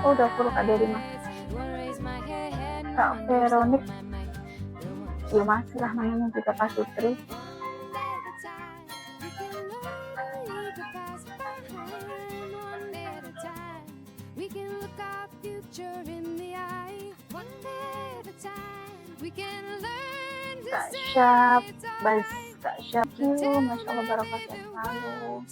Oh, udah follow Kak Dedi mah. Kak Veronik. Ya masih lah namanya juga Kak Sutri. Kak Syab, baik Kak Syab tuh, Masya Allah barokahnya selalu.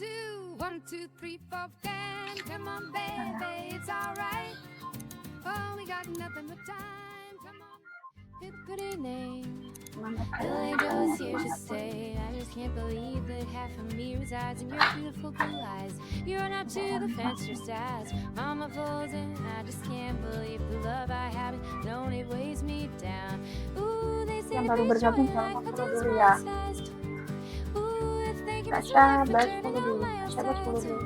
Billy Joe's here to stay. I just can't believe that half of me resides in your beautiful blue eyes. You're not to the fence, just as Mama folds in. I just can't believe the love I haven't known, it weighs me down. Ooh, they say yang baru bergabung jangan lupa follow dulu ya. Kak Syabas follow dulu. Kak Syabas follow dulu.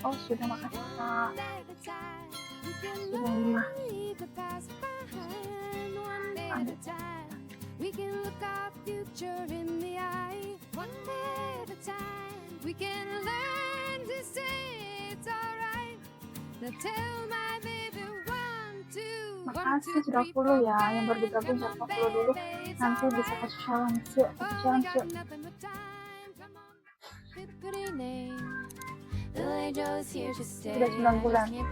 Oh sudah, makasih Kak. Sudah mah. We can look our future in the eye, one day at a time. We can learn to say it's alright. Makasih sudah follow ya, yang baru bergabung jangan lupa follow dulu, nanti bisa kasih challenge yuk, Sudah 9 bulan. Sudah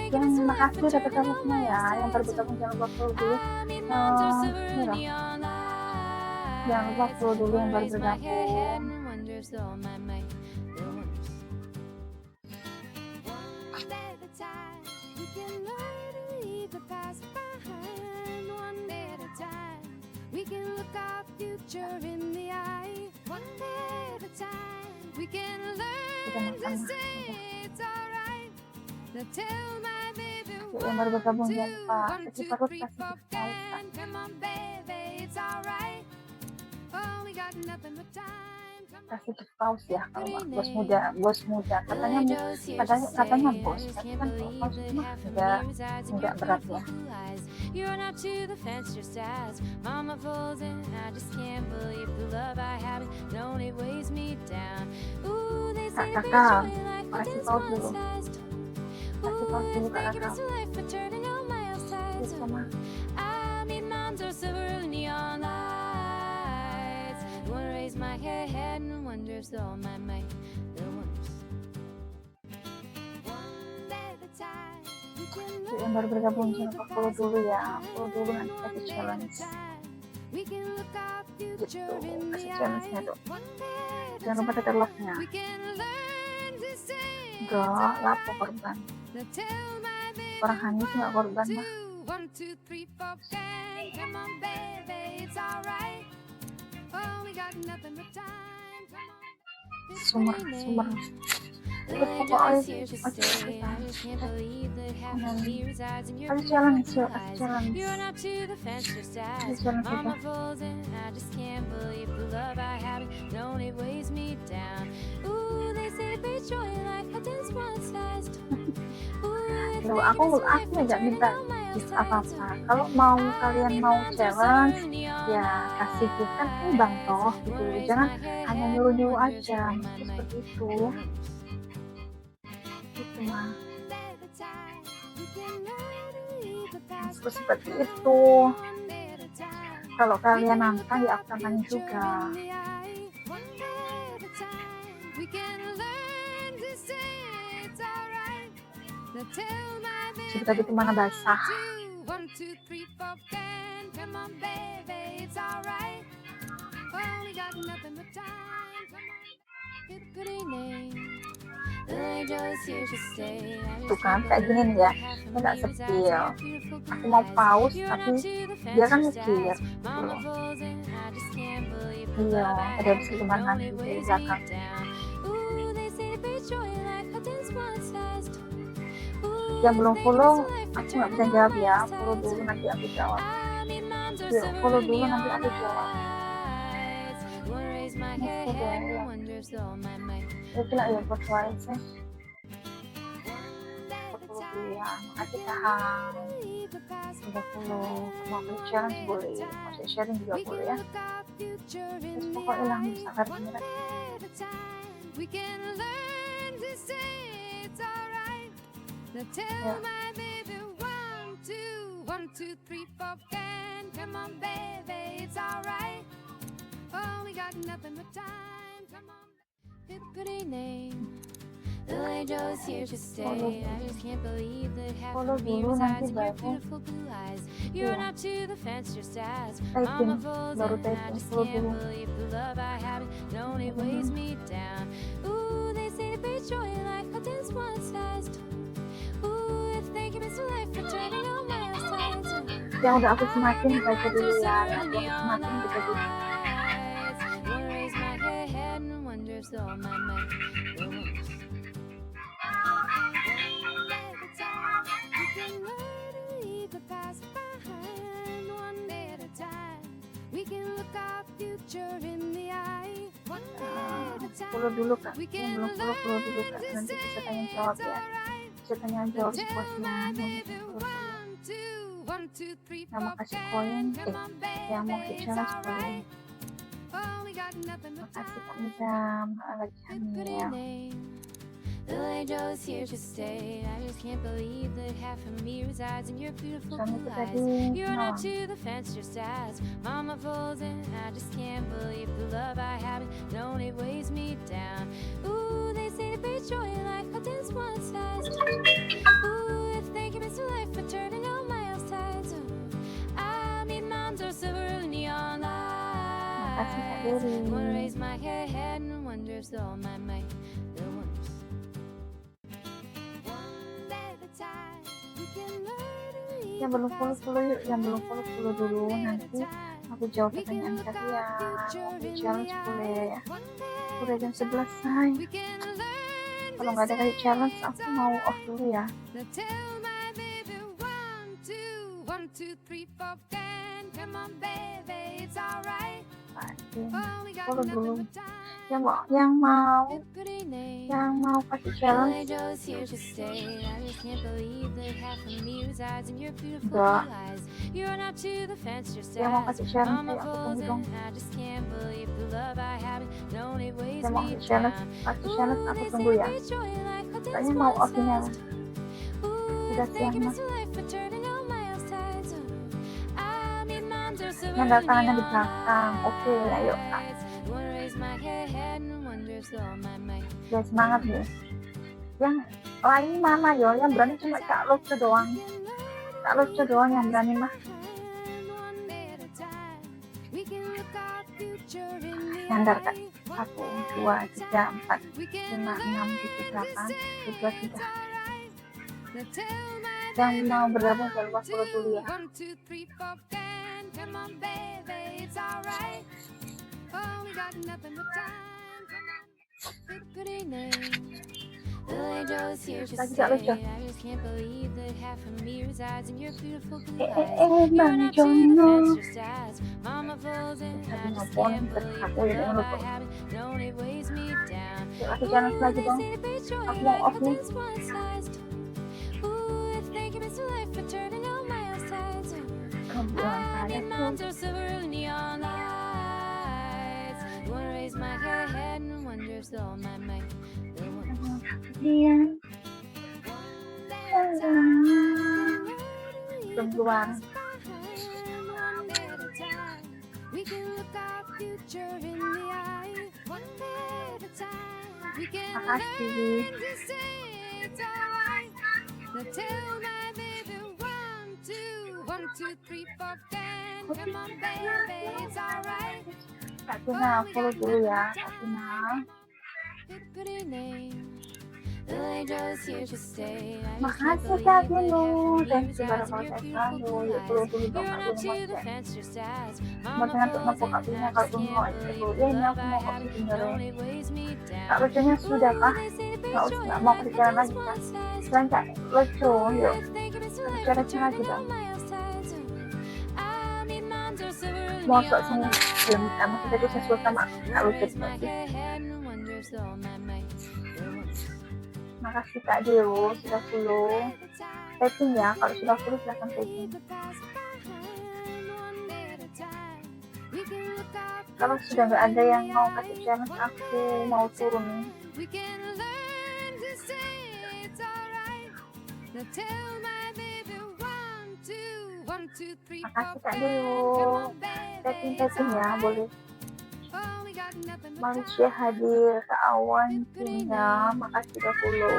yang makasih udah bergabung semua ya, yang baru bergabung jangan lupa follow dulu. Jangan lupa follow dulu yang baru bergabung. We can look our future in the eye, one day at a time. We can learn to say it's alright. Now tell my baby yang baru bergabung jangan lupa kasih perut, kasih kepala. Come on baby, it's alright. Oh, we got nothing but time. Kasih pause ya kalau bos muda katanya bos, tapi kan kalau pause mah enggak berat ya. Kakak kasih pause dulu, kakak sama my head and wonders all my might the wonders. Yang baru bergabung jangan lupa follow dulu ya, follow dulu nanti kasih challenge gitu, kasih challenge-nya tuh, jangan lupa tekan love-nya. Enggak, lapo korban orang Hanis nggak korban mah. Sumber pokoknya ada challenge ya, Loh, aku nggak minta gift apa-apa. Kalau kalian mau challenge ya kasih gift, kan imbang toh gitu. Jangan hanya nyuruh-nyuruh aja, seperti itu. Gitu mah. Seperti itu. Kalau kalian nantang ya aku tantangin juga. Cerita gitu mana basah. Tuh kan kayak gini ya, nggak sepil. Aku mau pause tapi dia kan mikir. Iya, ada bisa gimana di belakang. Yang belum follow aku nggak bisa jawab ya, follow dulu nanti aku jawab. Follow dulu nanti aku jawab. Itulah ya persoalan sih. Ya, makasih Kahang. Udah follow, mau aku challenge boleh, mau sharing juga boleh ya. Terus pokoknya lah bisa karena ya. Follow dulu nanti baru typing, baru typing. Follow dulu. Yang udah aku semakin baca dulu ya, yang udah aku semakin baca dulu. Follow dulu kak, yang belum follow dulu kak, nanti bisa tanya jawab ya. ceritanya jauh sepuasnya. Yang mau kasih koin, yang mau kasih challenge boleh. Makasih Kak Nizam, lagi hamil. The angel's here to stay. I just can't believe that half of me resides in your beautiful Suami blue kita eyes. di You're not Malang. to the fence just as mama folds in. I just can't believe the love I haven't known. It weighs me down. Ooh, they say the big joy in life will dance one size. Ooh, if they give me some life for turning on my outsides. I mean, moms are silver and neon Makasih Kak lights. Diri. Wanna raise my head and wonder if all my might the wonders. Yang belum follow yuk, yang belum follow dulu, nanti aku jawab pertanyaan kalian. Mau challenge boleh ya. Udah jam 11 say. Kalau nggak ada kayak challenge aku mau off dulu ya. Follow dulu. Yang mau kasih challenge. Enggak. Yang mau kasih challenge ayo aku tunggu dong. Yang mau kasih challenge aku tunggu ya. Kayaknya mau off ini ya. Udah siang mas. Yang datangannya di belakang. Oke, ayo Kak. Ya semangat nih. Yang lain mana yo? Yang berani cuma Kak Lucu doang. Kak Lucu doang yang berani mah. Nyandar Kak. 1, 2, 3, 4, 5, 6, 7, 8, 9, 3. Yang mau bergabung jangan lupa follow dulu ya. Lagi Kak Lucu. Bang Jono. Tadi nelfon aku ya dengan lupa. Yuk aku challenge lagi dong. Aku mau off nih. Kebuang dia belum keluar. Makasih. Kak Tina follow dulu ya Kak Tina. Makasih Kak Tina. Thank you banget kalau saya selalu. Yuk follow dulu dong Kak Tina. Mau ngantuk ngepok Kak Tina kalau belum mau itu. Ya ini aku mau kopi sebenarnya. Kak Lucunya sudah kah? Nggak mau kerjaan lagi kan? Dan Kak Lucu yuk. Kerjaan lagi dong. Mau sok sini belum sama kita tuh sesuatu sama Kak Lucu lagi. Makasih Kak Dewo sudah follow. Tapping ya, kalau sudah follow silahkan tapping. Kalau sudah nggak ada yang mau kasih challenge aku mau turun nih. Makasih Kak Dewo. Tapping ya boleh. Malaysia hadir Kak Awan Tina, makasih udah follow.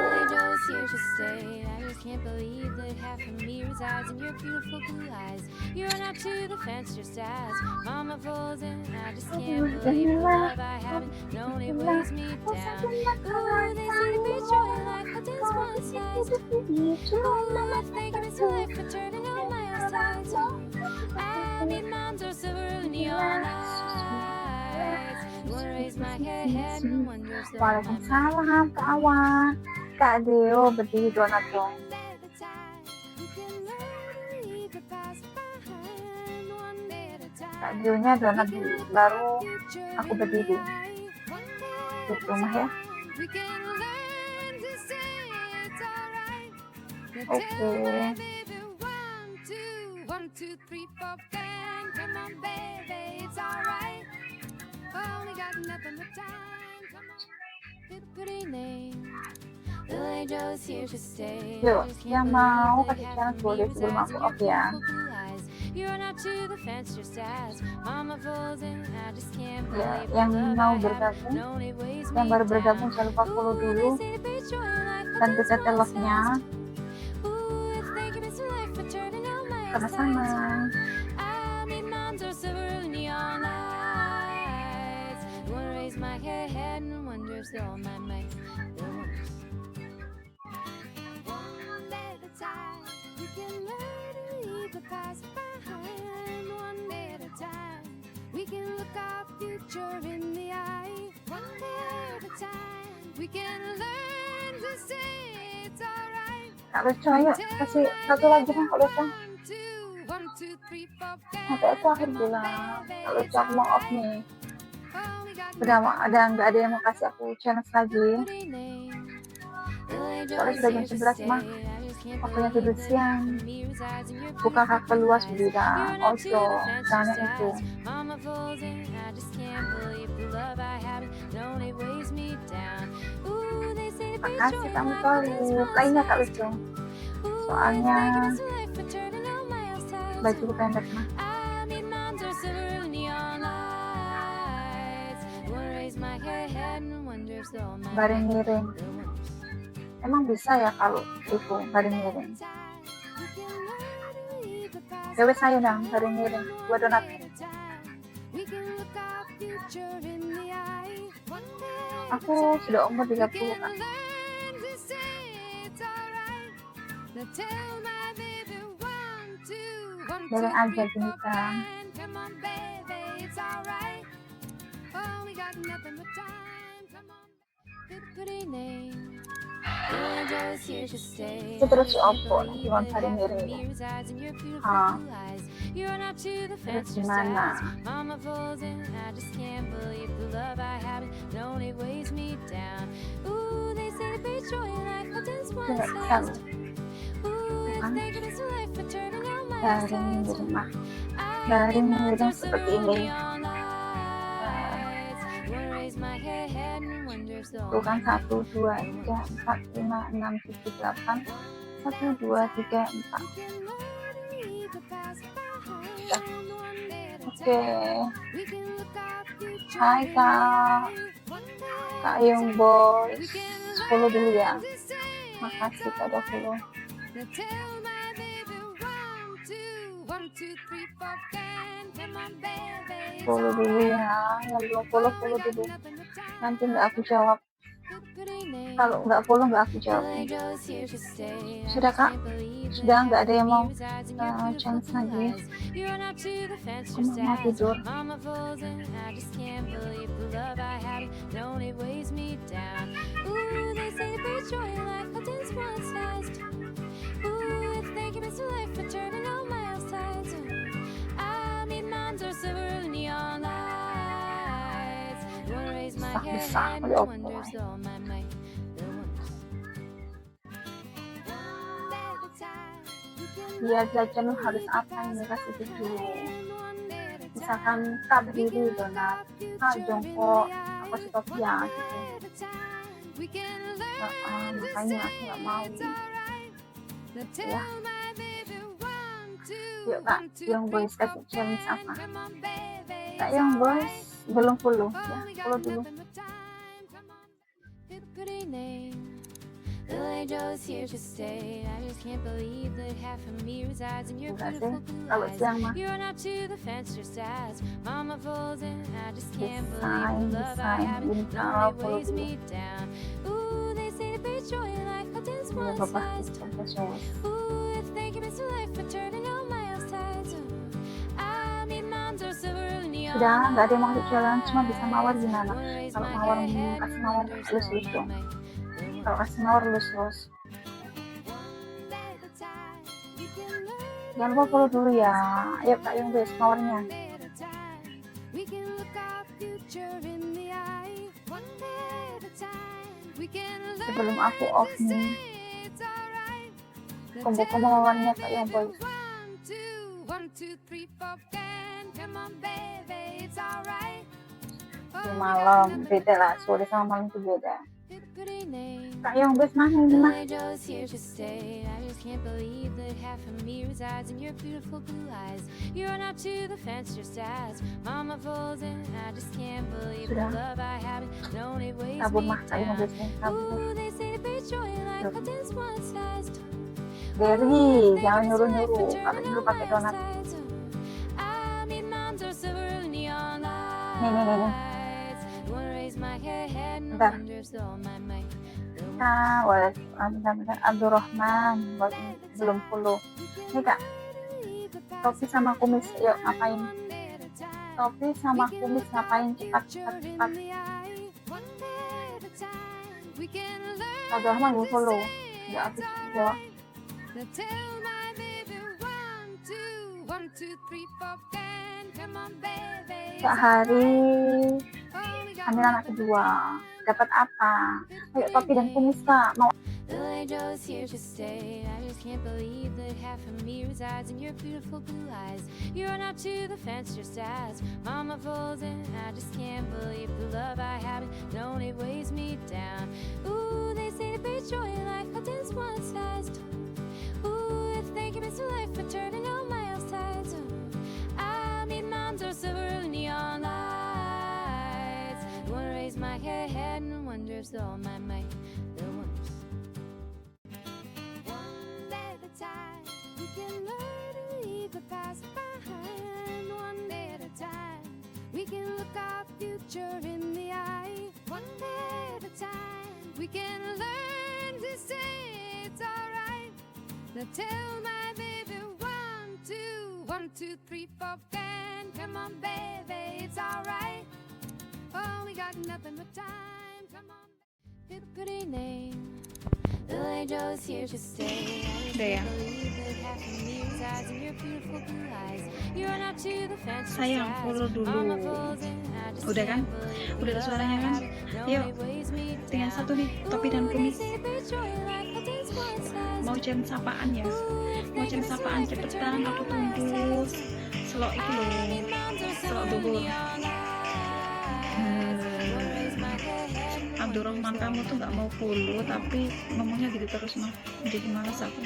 Waalaikumsalam Kak Awan. Kak Deo berdiri donat dong. Kak Deo nya donat dulu, baru aku berdiri di rumah ya. Oke. Yuk, yang mau kasih chance boleh sebelum aku off ya. Ya, yang mau bergabung, yang baru bergabung jangan lupa follow dulu dan pencet love-nya. Sama-sama. We can look our future in the eye, one day at a time. We can learn to say it's alright. Kak Lucu, ayo kasih satu lagi dong Kak Lucu. Sampai itu akhir bulan. Kak Lucu, aku mau off nih. Udah nggak ada yang mau kasih aku challenge lagi. Soalnya sudah jam 11 mah. Waktunya tidur siang. Buka kakak luas bilang ojo, jangan itu. Makasih kamu tahu. Lainnya Kak Lucu. Soalnya baju pendek mah. Baring miring. Emang bisa ya kalau itu baring miring? Dewe saya dong baring miring. Gua donat. Aku sudah umur 30 kan. Bareng aja gini kan. Itu terus opo cuma baring miring. Terus gimana? Baring di rumah. Baring miring seperti ini. Bukan 1, 2, 3, 4, 5, 6, 7, 8 1, 2, 3, 4. Oke. Hai Kak Yung Boys, follow dulu ya. Makasih Kak udah follow. Follow dulu ya, yang belum follow dulu. Nanti nggak aku jawab. Kalau nggak follow nggak aku jawab. Sudah Kak? Sudah nggak ada yang mau chance lagi. Aku mau tidur. Bisa, ya Allah. Biar jajan harus apa ini kasih dulu. Misalkan Kak berdiri donat, Kak jongkok, aku stop ya gitu. Makanya aku nggak mau. Ya. Yuk Kak, Young Boys kasih challenge apa? Kak Young Boys belum follow ya, follow dulu. Enggak sih, kalau siang mah desain bintang follow dulu. Ya bapak profesional. Sudah nggak ada yang mau challenge, cuma bisa mawar gimana? Kalau mawar kasih mawar lulus dong. Kalau kasih mawar lulus. Jangan lupa follow dulu ya. Ayo Kak Yung Boys mawarnya. Sebelum aku off nih. Kumbuka mawawannya Kak yang boy. 1, 2, 1, 2, 3, 4, can. Come on, baby, it's alright. Di malam beda lah, sore sama malam itu beda. Pretty name. Kak yang bes mana ini mah? Billy Joe's here to stay. I just can't believe that half of me resides in your beautiful blue eyes. You run out to the fence just as Mama folds in. I just can't believe the Sudah. love I haven't known. It weighs Kabur me mah Kak yang down. besnya kabur. Ooh, they say the beach joy like a dance one size. Derry, jangan nyuruh-nyuruh. Kalau nyuruh pakai donat. I mean, moms are silver and neon Nih. lights. Wanna raise my head and Bentar. wonder if all my might. Kak, bentar, Abdurrahman, buat belum 10. Nih Kak, topi sama kumis, yuk ngapain? Topi sama kumis ngapain? Cepat. Abdurrahman belum 10. Nggak habis jawab. Kak Hari, hamil anak kedua. Dapat apa? Ayo topi dan kumis Kak. Mau Billy Joe's here to stay. I just can't believe that half of me resides in your beautiful blue eyes. You run out to the fence just as Mama folds in. I just can't believe the love I haven't known. It weighs me down. Ooh, they say the beach joy like a dance one sized. Ooh, if they give me some life for turning on my outsides. I mean, moms are silver and neon lights. Wanna raise my head and wonder if all my might. The wonders. One day at a time, we can learn to leave the past behind. One day at a time, we can look our future in the eye. One day at a time, we can learn to say it's alright. Now tell my baby 1, 2, 3, 4, can. Come on, baby, it's alright. Oh, we got nothing but time. Come on, pick a pretty name. Billy Joe's here to stay. I just Udah ya? can't believe that half of me resides in your beautiful blue eyes. You run out to the fence. Sayang, follow dulu. Udah kan? Udah ada suaranya kan? Yuk, tinggal satu nih, topi dan kumis. Mau jam sapaan ya? Mau jam sapaan cepetan, aku tunggu. Selok iki loh, selok duhur. Abdurrahman, kamu tuh nggak mau follow tapi ngomongnya gitu terus mah, jadi malas aku.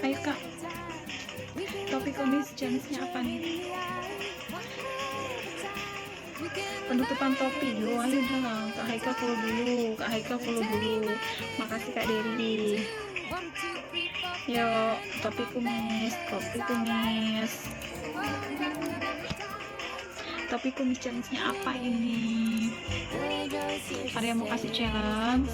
Ayo Kak, topi kumis jenisnya apa nih? Penutupan topi, yo ayo dong. Kak Haika follow dulu, Kak Haika follow dulu. Makasih Kak Dery. Yo, topi kumis, topi kumis. Topi kumis challenge-nya apa ini? Ada yang mau kasih challenge?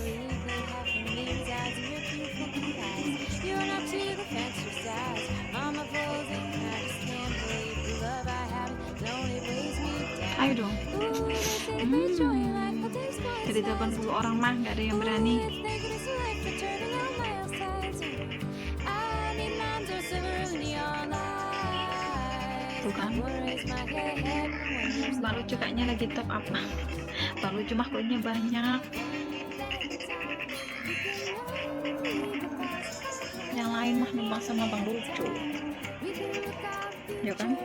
Ayo dong. Dari 80 orang mah nggak ada yang berani. Tuh kan, Bang Lucu kayaknya lagi top up. Bang Lucu mah koinnya banyak. Yang lain mah numpang sama Bang Lucu, ya kan?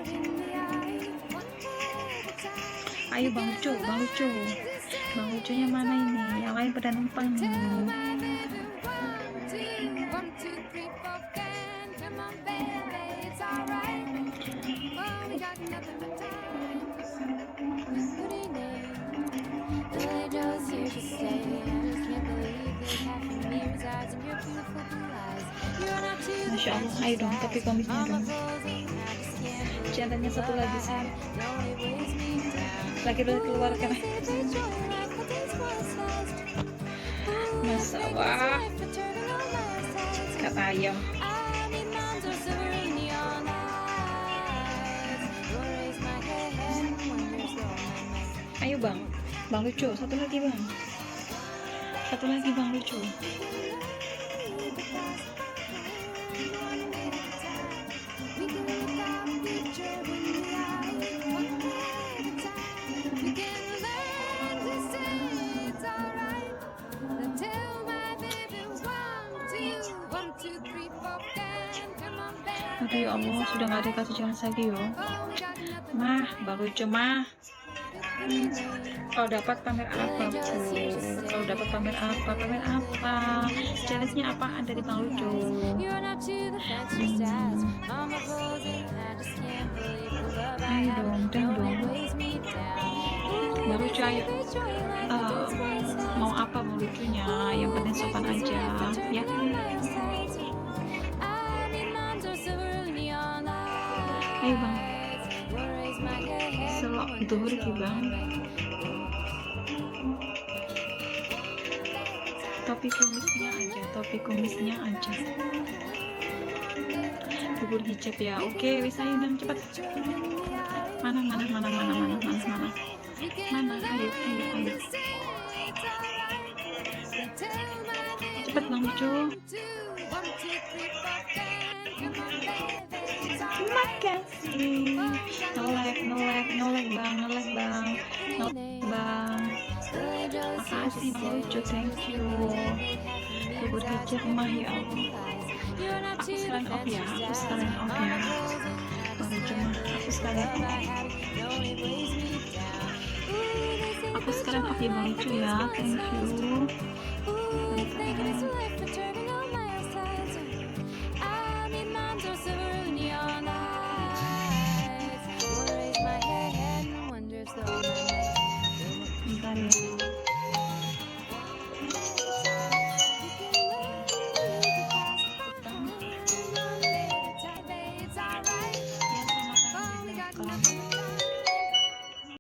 Ayo Bang Lucu, Bang Lucu, Bang Lucunya mana ini? Yang lain pada numpang nih. Masya Allah, ayo dong, tapi komisnya dong. Jantannya satu lagi sih. Lagi udah keluarkan. Masya Allah, kata ayam. Ayo Bang, Bang Lucu, satu lagi Bang. Satu lagi Bang Lucu. Aduh ya Allah, sudah nggak ada kasih challenge lagi yo. Mah, baru cuma kalau dapat pamer apa bu? Kalau dapat pamer apa? Pamer apa? Challenge-nya apaan dari Bang Lucu? Ayo dong, dong. Bang Lucu ayo. Mau apa Bang Lucunya? Yang penting sopan aja, ya. Ayo Bang. Selok duhur ki Bang. Topi kumisnya aja. Bubur hijab ya. Oke, wis ayo Bang cepat. Mana. Ayo. Cepat Bang Lucu. Makasih. Nolek bang. Makasih Bang Lucu, thank you. Bubur hijab mah ya Allah. Aku sekalian off ya. Baru cuma aku sekalian off ya Bang Lucu ya, thank you. Bye-bye.